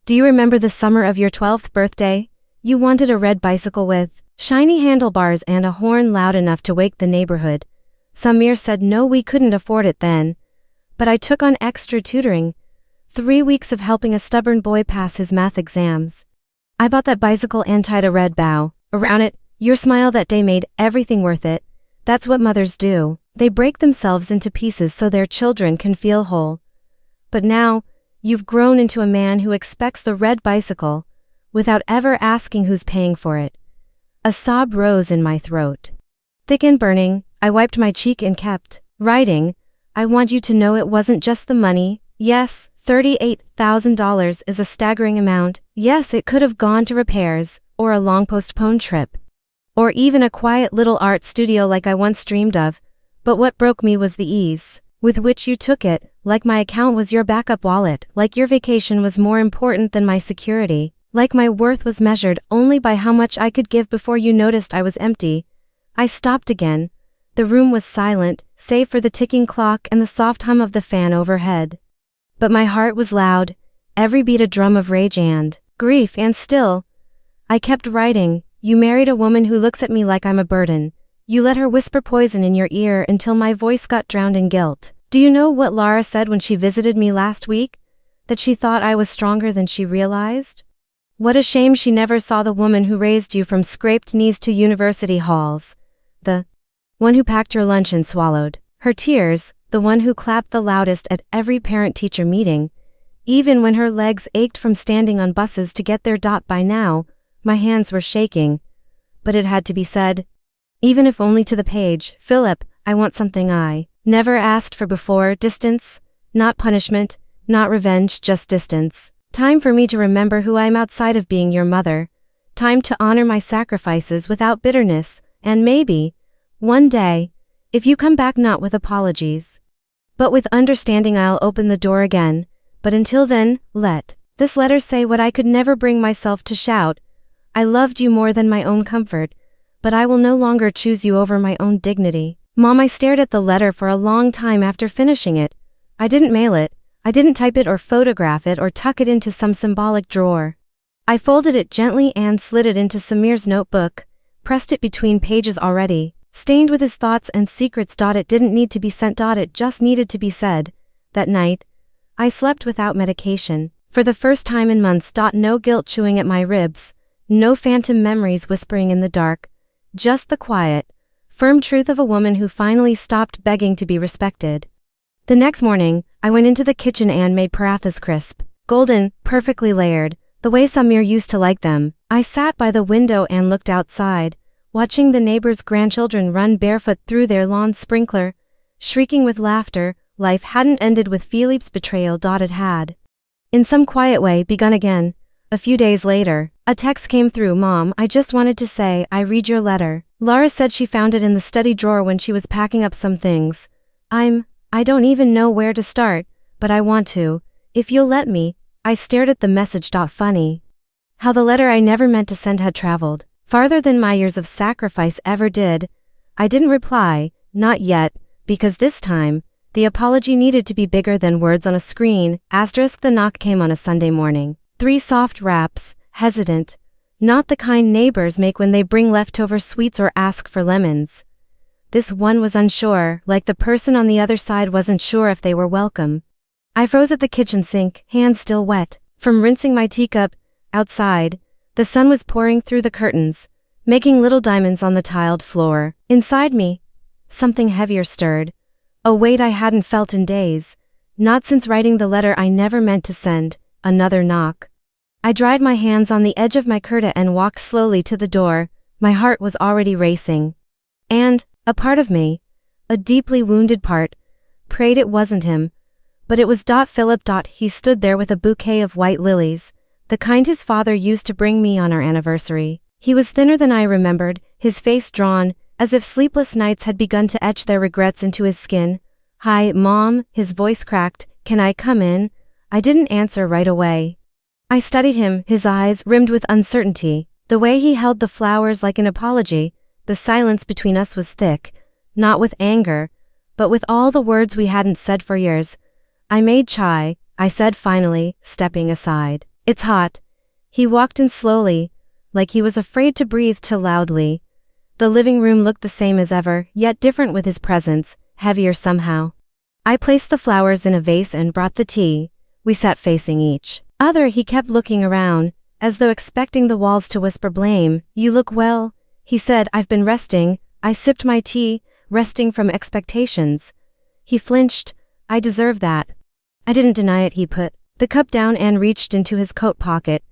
Do you remember the summer of your 12th birthday? You wanted a red bicycle with shiny handlebars and a horn loud enough to wake the neighborhood. Samir said no, we couldn't afford it then. But I took on extra tutoring. 3 weeks of helping a stubborn boy pass his math exams. I bought that bicycle and tied a red bow around it. Your smile that day made everything worth it. That's what mothers do. They break themselves into pieces so their children can feel whole. But now, you've grown into a man who expects the red bicycle, without ever asking who's paying for it. A sob rose in my throat. Thick and burning, I wiped my cheek and kept writing. I want you to know it wasn't just the money. Yes, $38,000 is a staggering amount. Yes, it could have gone to repairs, or a long postponed trip, or even a quiet little art studio like I once dreamed of. But what broke me was the ease with which you took it, like my account was your backup wallet, like your vacation was more important than my security, like my worth was measured only by how much I could give before you noticed I was empty. I stopped again. The room was silent, save for the ticking clock and the soft hum of the fan overhead. But my heart was loud, every beat a drum of rage and grief, and still, I kept writing. You married a woman who looks at me like I'm a burden. You let her whisper poison in your ear until my voice got drowned in guilt. Do you know what Lara said when she visited me last week? That she thought I was stronger than she realized? What a shame she never saw the woman who raised you from scraped knees to university halls. The one who packed your lunch and swallowed her tears, the one who clapped the loudest at every parent-teacher meeting, even when her legs ached from standing on buses to get there. By now, my hands were shaking, but it had to be said. Even if only to the page. Philip, I want something I never asked for before. Distance. Not punishment, not revenge, just distance. Time for me to remember who I am outside of being your mother. Time to honor my sacrifices without bitterness, and maybe, one day, if you come back not with apologies, but with understanding, I'll open the door again. But until then, let this letter say what I could never bring myself to shout. I loved you more than my own comfort, but I will no longer choose you over my own dignity. Mom, I stared at the letter for a long time after finishing it. I didn't mail it. I didn't type it or photograph it or tuck it into some symbolic drawer. I folded it gently and slid it into Samir's notebook, pressed it between pages already stained with his thoughts and secrets. It didn't need to be sent. It just needed to be said. That night, I slept without medication, for the first time in months. No guilt chewing at my ribs, no phantom memories whispering in the dark, just the quiet, firm truth of a woman who finally stopped begging to be respected. The next morning, I went into the kitchen and made parathas crisp, golden, perfectly layered, the way Samir used to like them. I sat by the window and looked outside, watching the neighbors' grandchildren run barefoot through their lawn sprinkler, shrieking with laughter. Life hadn't ended with Philippe's betrayal. It had, in some quiet way, begun again. A few days later, a text came through. Mom, I just wanted to say, I read your letter. Lara said she found it in the study drawer when she was packing up some things. I don't even know where to start, but I want to, if you'll let me. I stared at the message. Funny how the letter I never meant to send had traveled farther than my years of sacrifice ever did. I didn't reply, not yet, because this time, the apology needed to be bigger than words on a screen. The knock came on a Sunday morning. 3 soft raps, hesitant, not the kind neighbors make when they bring leftover sweets or ask for lemons. This one was unsure, like the person on the other side wasn't sure if they were welcome. I froze at the kitchen sink, hands still wet from rinsing my teacup. Outside, the sun was pouring through the curtains, making little diamonds on the tiled floor. Inside me, something heavier stirred, a weight I hadn't felt in days, not since writing the letter I never meant to send. Another knock. I dried my hands on the edge of my curtain and walked slowly to the door. My heart was already racing. And a part of me, a deeply wounded part, prayed it wasn't him. But it was. Philip. He stood there with a bouquet of white lilies, the kind his father used to bring me on our anniversary. He was thinner than I remembered, his face drawn, as if sleepless nights had begun to etch their regrets into his skin. Hi, Mom, his voice cracked. Can I come in? I didn't answer right away. I studied him, his eyes rimmed with uncertainty, the way he held the flowers like an apology. The silence between us was thick, not with anger, but with all the words we hadn't said for years. I made chai, I said finally, stepping aside. It's hot. He walked in slowly, like he was afraid to breathe too loudly. The living room looked the same as ever, yet different with his presence, heavier somehow. I placed the flowers in a vase and brought the tea. We sat facing each other. He kept looking around, as though expecting the walls to whisper blame. "You look well," he said. "I've been resting." I sipped my tea, resting from expectations. He flinched. "I deserve that." I didn't deny it. He put the cup down and reached into his coat pocket.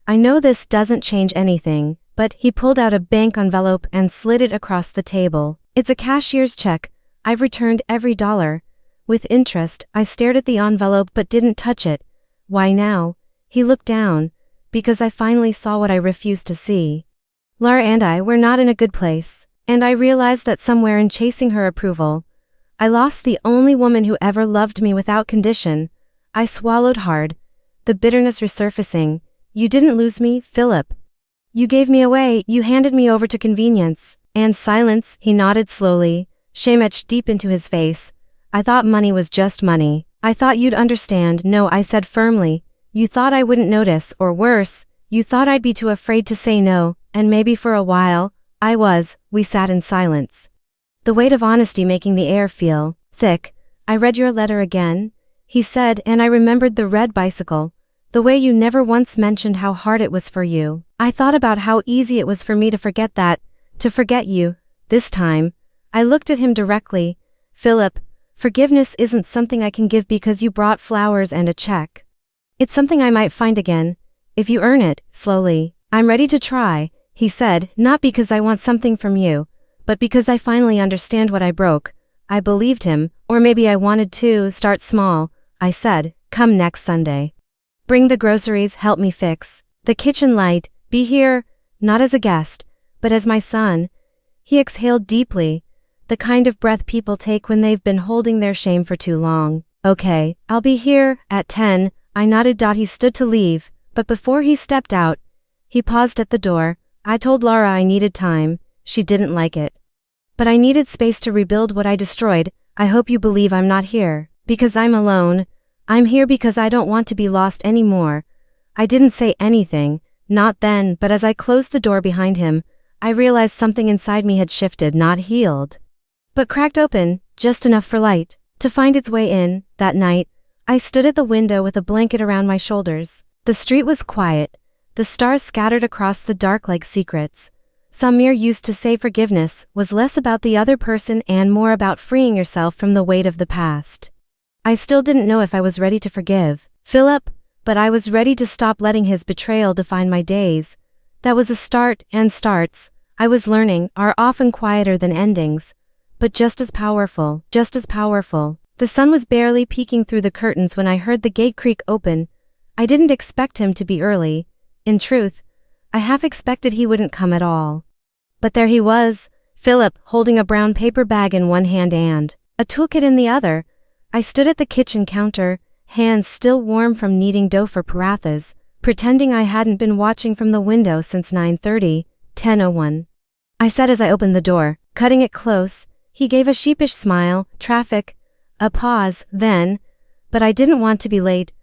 "I know this doesn't change anything, but," he pulled out a bank envelope and slid it across the table. "It's a cashier's check. I've returned every dollar." With interest, I stared at the envelope but didn't touch it. "Why now?" He looked down. "Because I finally saw what I refused to see. Lara and I were not in a good place, and I realized that somewhere in chasing her approval, I lost the only woman who ever loved me without condition." I swallowed hard, the bitterness resurfacing. "You didn't lose me, Philip. You gave me away. You handed me over to convenience." And silence. He nodded slowly, shame etched deep into his face. "I thought money was just money. I thought you'd understand." "No," I said firmly. "You thought I wouldn't notice, or worse, you thought I'd be too afraid to say no, and maybe for a while, I was." We sat in silence, the weight of honesty making the air feel thick. "I read your letter again," he said, "and I remembered the red bicycle, the way you never once mentioned how hard it was for you. I thought about how easy it was for me to forget that, to forget you." This time, I looked at him directly. "Philip, forgiveness isn't something I can give because you brought flowers and a check. It's something I might find again, if you earn it, slowly." "I'm ready to try," he said, "not because I want something from you, but because I finally understand what I broke." I believed him, or maybe I wanted to. "Start small," I said. "Come next Sunday. Bring the groceries, help me fix the kitchen light. Be here, not as a guest, but as my son." He exhaled deeply, the kind of breath people take when they've been holding their shame for too long. "Okay, I'll be here at 10, I nodded. He stood to leave, but before he stepped out, he paused at the door. "I told Lara I needed time. She didn't like it. But I needed space to rebuild what I destroyed. I hope you believe I'm not here because I'm alone. I'm here because I don't want to be lost anymore." I didn't say anything, not then, but as I closed the door behind him, I realized something inside me had shifted, not healed, but cracked open, just enough for light to find its way in. That night, I stood at the window with a blanket around my shoulders. The street was quiet, the stars scattered across the dark like secrets. Samir used to say forgiveness was less about the other person and more about freeing yourself from the weight of the past. I still didn't know if I was ready to forgive Philip, but I was ready to stop letting his betrayal define my days. That was a start, and starts, I was learning, are often quieter than endings, but just as powerful, just as powerful. The sun was barely peeking through the curtains when I heard the gate creak open. I didn't expect him to be early. In truth, I half expected he wouldn't come at all. But there he was, Philip, holding a brown paper bag in one hand and a toolkit in the other. I stood at the kitchen counter, hands still warm from kneading dough for parathas, pretending I hadn't been watching from the window since 9:30, 10:01. I said as I opened the door, cutting it close. He gave a sheepish smile. "Traffic." A pause, then, but I didn't want to be late.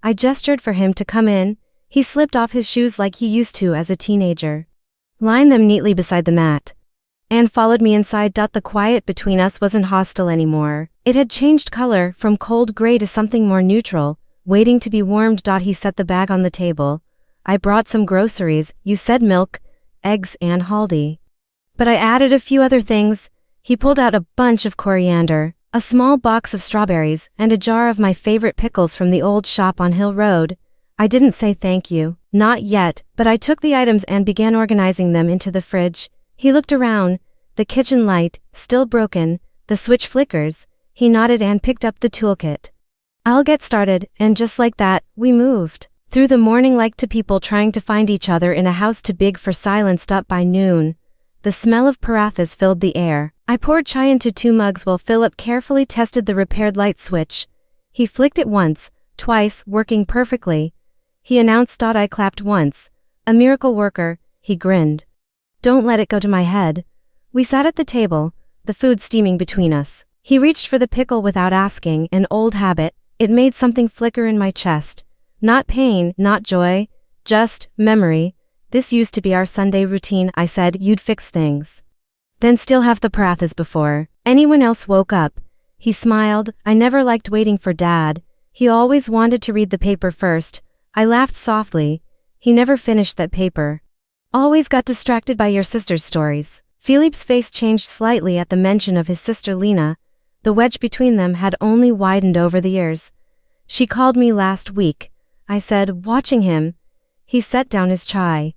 I gestured for him to come in. He slipped off his shoes like he used to as a teenager, lined them neatly beside the mat, and followed me inside. The quiet between us wasn't hostile anymore. It had changed color from cold gray to something more neutral, waiting to be warmed. He set the bag on the table. "I brought some groceries. You said milk, eggs and haldi, but I added a few other things." He pulled out a bunch of coriander, a small box of strawberries, and a jar of my favorite pickles from the old shop on Hill Road. I didn't say thank you, not yet, but I took the items and began organizing them into the fridge. He looked around, the kitchen light, still broken, the switch flickers. He nodded and picked up the toolkit. "I'll get started," and just like that, we moved through the morning like two people trying to find each other in a house too big for silence. By noon, the smell of parathas filled the air. I poured chai into 2 mugs while Philip carefully tested the repaired light switch. He flicked it once, twice, working perfectly. He announced. I clapped once. "A miracle worker," he grinned. "Don't let it go to my head." We sat at the table, the food steaming between us. He reached for the pickle without asking, an old habit. It made something flicker in my chest. Not pain, not joy, just memory. This used to be our Sunday routine. I said you'd fix things. Then still have the prath as before. Anyone else woke up. He smiled. I never liked waiting for Dad. He always wanted to read the paper first. I laughed softly. He never finished that paper. Always got distracted by your sister's stories. Philippe's face changed slightly at the mention of his sister Lena. The wedge between them had only widened over the years. She called me last week, I said, watching him. He set down his chai.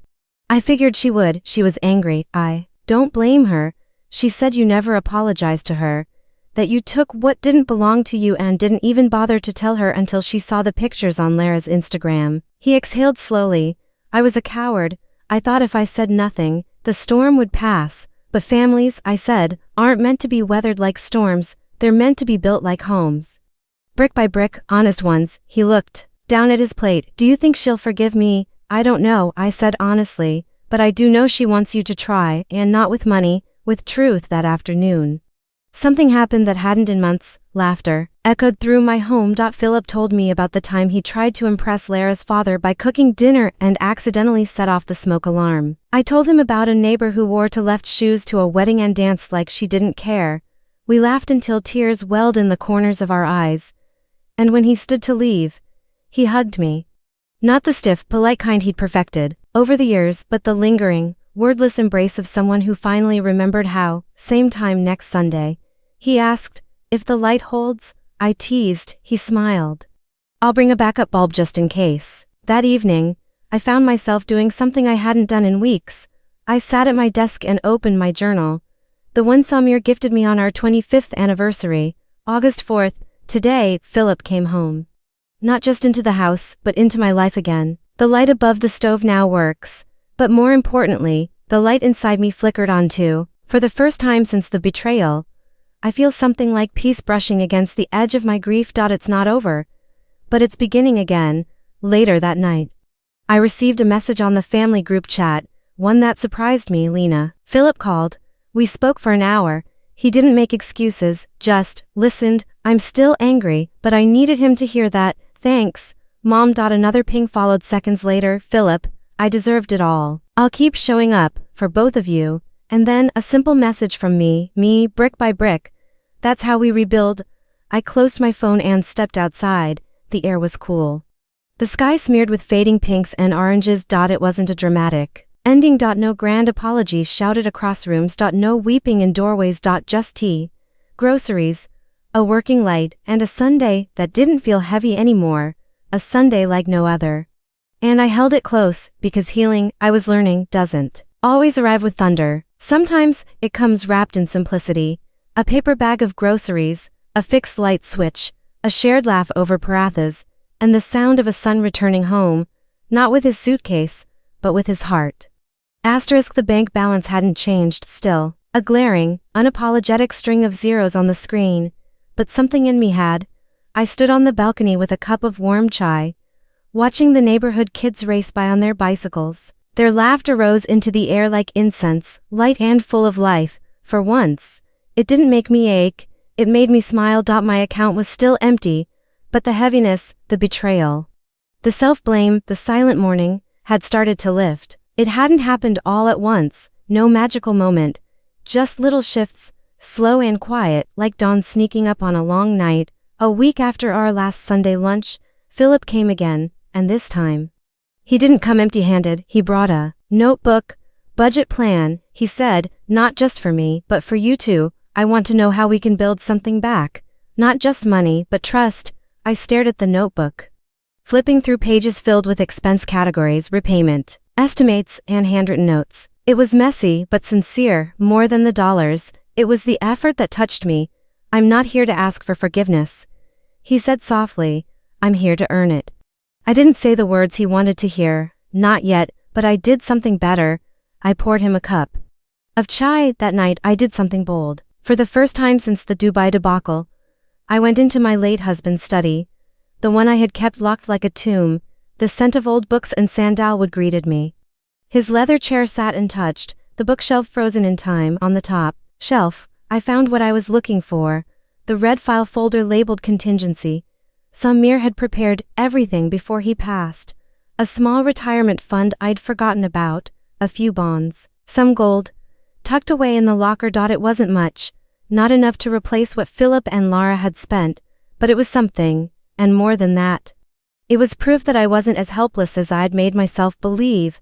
I figured she would. She was angry. I don't blame her. She said you never apologized to her. That you took what didn't belong to you and didn't even bother to tell her until she saw the pictures on Lara's Instagram. He exhaled slowly. I was a coward. I thought if I said nothing, the storm would pass. But families, I said, aren't meant to be weathered like storms. They're meant to be built like homes. Brick by brick, honest ones. He looked down at his plate. Do you think she'll forgive me? I don't know, I said honestly. But I do know she wants you to try, and not with money, with truth. That afternoon, something happened that hadn't in months. Laughter echoed through my home. Philip told me about the time he tried to impress Lara's father by cooking dinner and accidentally set off the smoke alarm. I told him about a neighbor who wore to left shoes to a wedding and danced like she didn't care. We laughed until tears welled in the corners of our eyes. And when he stood to leave, he hugged me. Not the stiff, polite kind he'd perfected over the years, but the lingering, wordless embrace of someone who finally remembered how. Same time next Sunday. He asked, if the light holds? I teased. He smiled. I'll bring a backup bulb just in case. That evening, I found myself doing something I hadn't done in weeks. I sat at my desk and opened my journal. The one Samir gifted me on our 25th anniversary, August 4th. Today, Philip came home. Not just into the house, but into my life again. The light above the stove now works. But more importantly, the light inside me flickered on too. For the first time since the betrayal, I feel something like peace brushing against the edge of my grief. It's not over, but it's beginning again. Later that night, I received a message on the family group chat, one that surprised me. Lena. Philip called. We spoke for an hour. He didn't make excuses, just listened. I'm still angry, but I needed him to hear that. Thanks, Mom. Another ping followed seconds later. Philip, I deserved it all. I'll keep showing up for both of you. And then a simple message from me, brick by brick. That's how we rebuild. I closed my phone and stepped outside. The air was cool. The sky smeared with fading pinks and oranges. It wasn't a dramatic ending. No grand apologies shouted across rooms. No weeping in doorways. Just tea, groceries, a working light, and a Sunday that didn't feel heavy anymore. A Sunday like no other. And I held it close, because healing, I was learning, doesn't always arrive with thunder. Sometimes, it comes wrapped in simplicity. A paper bag of groceries, a fixed light switch, a shared laugh over parathas, and the sound of a son returning home, not with his suitcase, but with his heart. The bank balance hadn't changed still, a glaring, unapologetic string of zeros on the screen, but something in me had. I stood on the balcony with a cup of warm chai, watching the neighborhood kids race by on their bicycles. Their laughter rose into the air like incense, light and full of life. For once, it didn't make me ache, it made me smile. My account was still empty, but the heaviness, the betrayal, the self-blame, the silent mourning, had started to lift. It hadn't happened all at once, no magical moment, just little shifts, slow and quiet, like dawn sneaking up on a long night. A week after our last Sunday lunch, Philip came again, and this time, he didn't come empty-handed. He brought a notebook, budget plan. He said, not just for me, but for you too. I want to know how we can build something back. Not just money, but trust. I stared at the notebook, flipping through pages filled with expense categories, repayment, estimates, and handwritten notes. It was messy, but sincere. More than the dollars, it was the effort that touched me. I'm not here to ask for forgiveness, he said softly. I'm here to earn it. I didn't say the words he wanted to hear, not yet, but I did something better. I poured him a cup of chai. That night I did something bold. For the first time since the Dubai debacle, I went into my late husband's study, the one I had kept locked like a tomb. The scent of old books and sandalwood greeted me. His leather chair sat untouched, the bookshelf frozen in time. On the top shelf, I found what I was looking for, the red file folder labeled contingency. Samir had prepared everything before he passed. a small retirement fund I'd forgotten about, a few bonds, some gold, tucked away in the locker. It wasn't much, not enough to replace what Philip and Lara had spent, but it was something, and more than that. It was proof that I wasn't as helpless as I'd made myself believe.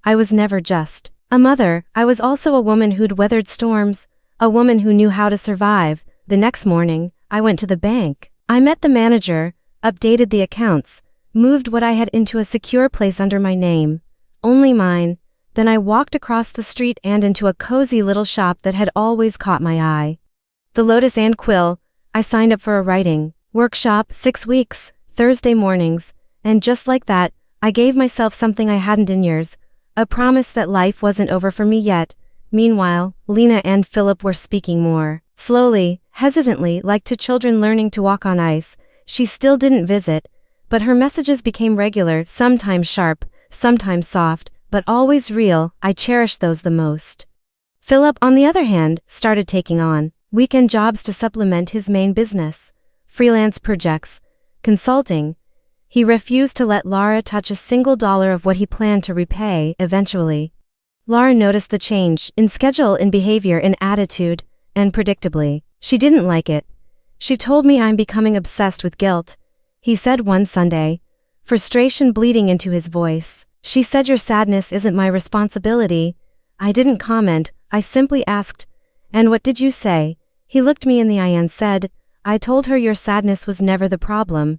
I was never just a mother, I was also a woman who'd weathered storms, a woman who knew how to survive. The next morning, I went to the bank. I met the manager, updated the accounts, moved what I had into a secure place under my name, only mine. Then I walked across the street and into a cozy little shop that had always caught my eye. The Lotus and Quill. I signed up for a writing workshop, 6 weeks, Thursday mornings, and just like that, I gave myself something I hadn't in years, a promise that life wasn't over for me yet. Meanwhile, Lena and Philip were speaking more slowly, hesitantly, like two children learning to walk on ice. She still didn't visit, but her messages became regular, sometimes sharp, sometimes soft, but always real. I cherished those the most. Philip, on the other hand, started taking on weekend jobs to supplement his main business, freelance projects, consulting. He refused to let Lara touch a single dollar of what he planned to repay eventually. Lara noticed the change in schedule, in behavior, in attitude, and predictably, she didn't like it. She told me I'm becoming obsessed with guilt, he said one Sunday, frustration bleeding into his voice. She said, your sadness isn't my responsibility. I didn't comment, I simply asked, and what did you say? He looked me in the eye and said, I told her your sadness was never the problem.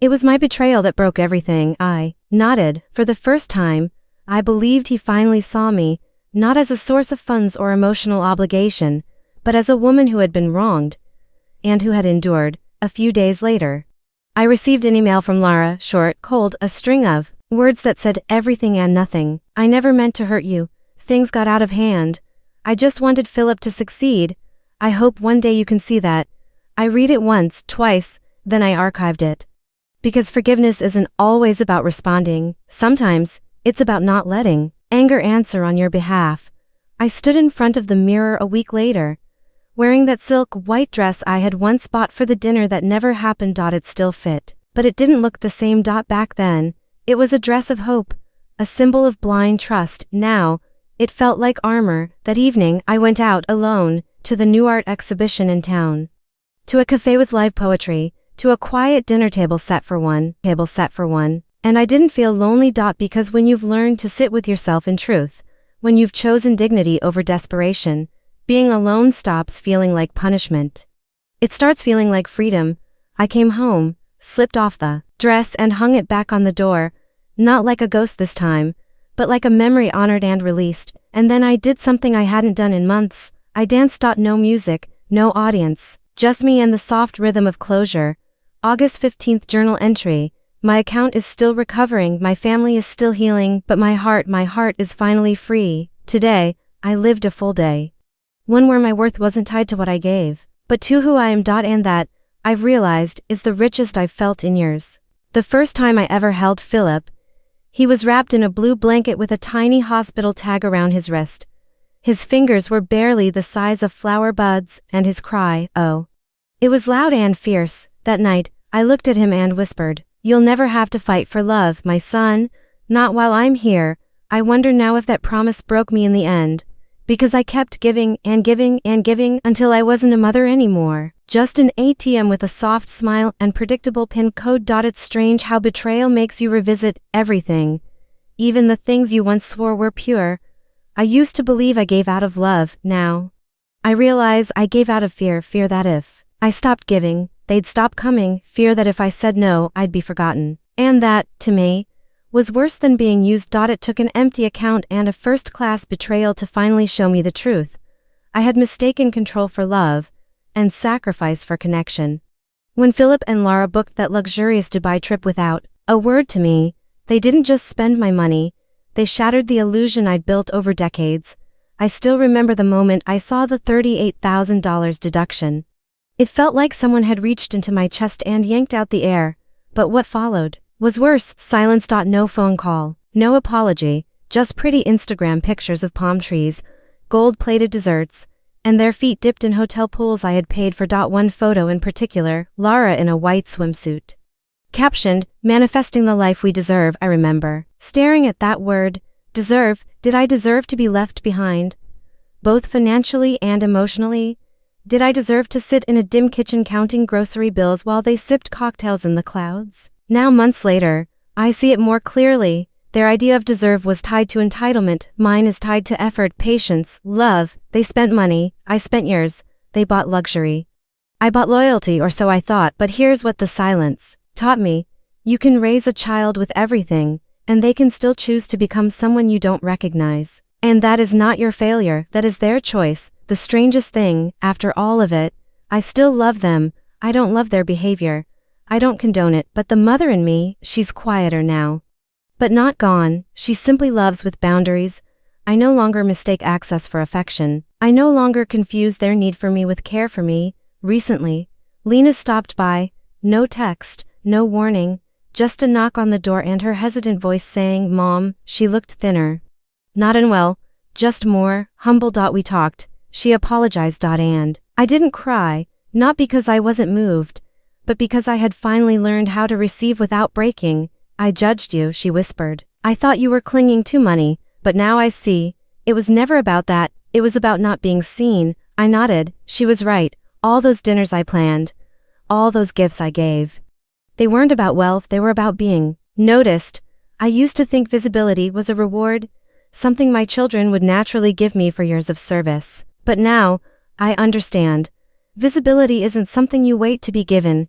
It was my betrayal that broke everything. I nodded. For the first time, I believed he finally saw me, not as a source of funds or emotional obligation, but as a woman who had been wronged, and who had endured. A few days later, I received an email from Lara, short, cold, a string of words that said everything and nothing. I never meant to hurt you. Things got out of hand. I just wanted Philip to succeed. I hope one day you can see that. I read it once, twice, then I archived it. Because forgiveness isn't always about responding. Sometimes, it's about not letting anger answer on your behalf. I stood in front of the mirror a week later, wearing that silk white dress I had once bought for the dinner that never happened. It still fit, but it didn't look the same. Back then, it was a dress of hope, a symbol of blind trust. Now, it felt like armor. That evening, I went out alone to the new art exhibition in town, to a cafe with live poetry, to a quiet dinner table set for one, and I didn't feel lonely. Because when you've learned to sit with yourself in truth, when you've chosen dignity over desperation, being alone stops feeling like punishment. It starts feeling like freedom. I came home, slipped off the dress and hung it back on the door, not like a ghost this time, but like a memory honored and released. And then I did something I hadn't done in months. I danced. No music, no audience, just me and the soft rhythm of closure. August 15th journal entry. My account is still recovering, my family is still healing, but my heart is finally free. Today, I lived a full day. One where my worth wasn't tied to what I gave, but to who I am. And that, I've realized, is the richest I've felt in years. The first time I ever held Philip, he was wrapped in a blue blanket with a tiny hospital tag around his wrist. His fingers were barely the size of flower buds, and his cry, oh, it was loud and fierce. That night, I looked at him and whispered, you'll never have to fight for love, my son, not while I'm here. I wonder now if that promise broke me in the end, because I kept giving and giving and giving until I wasn't a mother anymore. Just an ATM with a soft smile and predictable PIN code. It's strange how betrayal makes you revisit everything, even the things you once swore were pure. I used to believe I gave out of love. Now, I realize I gave out of fear that if I stopped giving, they'd stop coming, fear that if I said no, I'd be forgotten. And that, to me, was worse than being used. It took an empty account and a first-class betrayal to finally show me the truth. I had mistaken control for love, and sacrifice for connection. When Philip and Lara booked that luxurious Dubai trip without a word to me, they didn't just spend my money, they shattered the illusion I'd built over decades. I still remember the moment I saw the $38,000 deduction. It felt like someone had reached into my chest and yanked out the air, but what followed was worse. Silence. No phone call, no apology, just pretty Instagram pictures of palm trees, gold-plated desserts, and their feet dipped in hotel pools I had paid for. One photo in particular, Lara in a white swimsuit, Captioned, manifesting the life we deserve. I remember staring at that word, deserve. Did I deserve to be left behind? Both financially and emotionally? Did I deserve to sit in a dim kitchen counting grocery bills while they sipped cocktails in the clouds? Now, months later, I see it more clearly. Their idea of deserve was tied to entitlement. Mine is tied to effort, patience, love. They spent money. I spent years. They bought luxury. I bought loyalty, or so I thought, but here's what the silence taught me. You can raise a child with everything, and they can still choose to become someone you don't recognize. And that is not your failure, that is their choice. The strangest thing, after all of it, I still love them. I don't love their behavior. I don't condone it, but the mother in me, she's quieter now. But not gone, she simply loves with boundaries. I no longer mistake access for affection. I no longer confuse their need for me with care for me. Recently, Lena stopped by, no text, no warning, just a knock on the door and her hesitant voice saying, "Mom." She looked thinner. Not unwell, just more humble. We talked. She apologized. And I didn't cry, not because I wasn't moved, but because I had finally learned how to receive without breaking. I judged you, she whispered. I thought you were clinging to money, but now I see. It was never about that, it was about not being seen. I nodded. She was right. All those dinners I planned, all those gifts I gave. They weren't about wealth, they were about being noticed. I used to think visibility was a reward, something my children would naturally give me for years of service. But now, I understand. Visibility isn't something you wait to be given.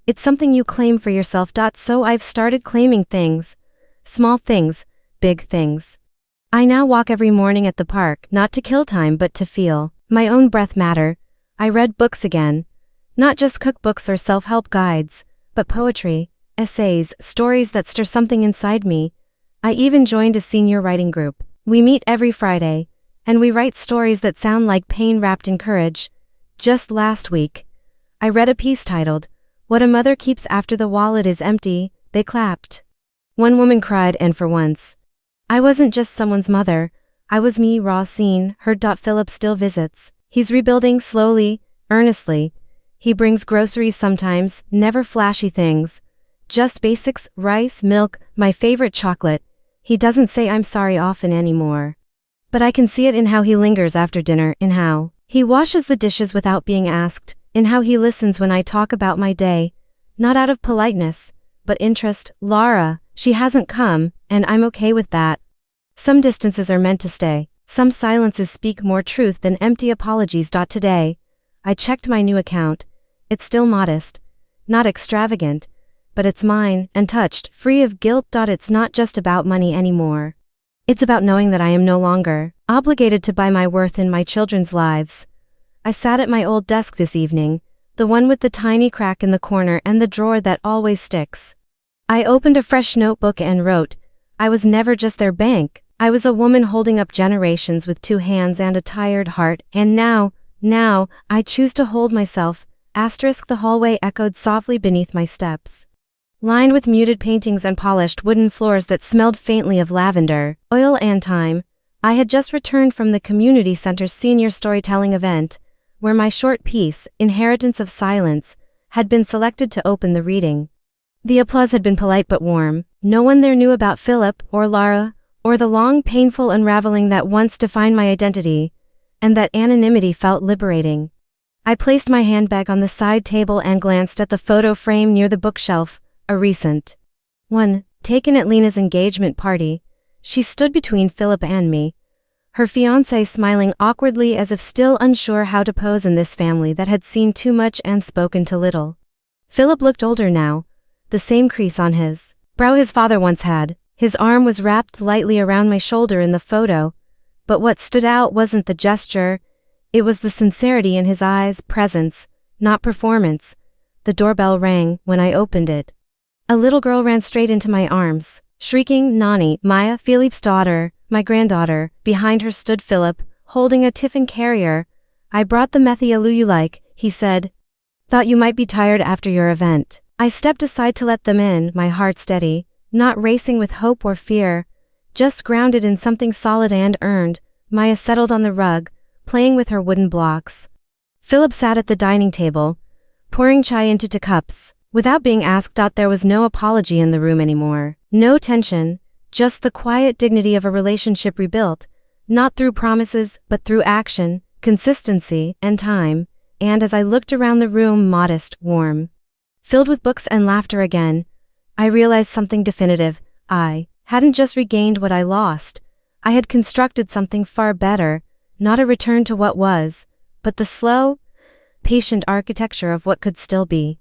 It's something you claim for yourself. So I've started claiming things. Small things, big things. I now walk every morning at the park, not to kill time but to feel my own breath matter. I read books again. Not just cookbooks or self-help guides, but poetry, essays, stories that stir something inside me. I even joined a senior writing group. We meet every Friday, and we write stories that sound like pain wrapped in courage. Just last week, I read a piece titled, "What a Mother Keeps After the Wallet is Empty." They clapped. One woman cried, and for once, I wasn't just someone's mother, I was me, raw, seen, heard. Philip still visits. He's rebuilding slowly, earnestly. He brings groceries sometimes, never flashy things. Just basics, rice, milk, my favorite chocolate. He doesn't say I'm sorry often anymore. But I can see it in how he lingers after dinner, in how he washes the dishes without being asked, in how he listens when I talk about my day. Not out of politeness, but interest. Lara, she hasn't come, and I'm okay with that. Some distances are meant to stay. Some silences speak more truth than empty apologies. Today, I checked my new account. It's still modest, not extravagant, but it's mine, untouched, free of guilt. It's not just about money anymore. It's about knowing that I am no longer obligated to buy my worth in my children's lives. I sat at my old desk this evening, the one with the tiny crack in the corner and the drawer that always sticks. I opened a fresh notebook and wrote, I was never just their bank. I was a woman holding up generations with 2 hands and a tired heart, and now, I choose to hold myself. The hallway echoed softly beneath my steps. Lined with muted paintings and polished wooden floors that smelled faintly of lavender, oil and thyme, I had just returned from the community center's senior storytelling event, where my short piece, Inheritance of Silence, had been selected to open the reading. The applause had been polite but warm. No one there knew about Philip or Lara, or the long, painful unraveling that once defined my identity, and that anonymity felt liberating. I placed my handbag on the side table and glanced at the photo frame near the bookshelf, a recent one, taken at Lena's engagement party. She stood between Philip and me, her fiancé smiling awkwardly as if still unsure how to pose in this family that had seen too much and spoken too little. Philip looked older now, the same crease on his brow his father once had. His arm was wrapped lightly around my shoulder in the photo, but what stood out wasn't the gesture, it was the sincerity in his eyes, presence, not performance. The doorbell rang. When I opened it, a little girl ran straight into my arms, shrieking, "Nani, Maya, Philippe's daughter, my granddaughter." Behind her stood Philip, holding a tiffin carrier. "I brought the methylulu you like," he said. "Thought you might be tired after your event." I stepped aside to let them in, my heart steady, not racing with hope or fear, just grounded in something solid and earned. Maya settled on the rug, playing with her wooden blocks. Philip sat at the dining table, pouring chai into 2 cups. Without being asked. There was no apology in the room anymore. No tension, just the quiet dignity of a relationship rebuilt, not through promises, but through action, consistency, and time. And as I looked around the room, modest, warm, filled with books and laughter again, I realized something definitive. I hadn't just regained what I lost. I had constructed something far better, not a return to what was, but the slow, patient architecture of what could still be.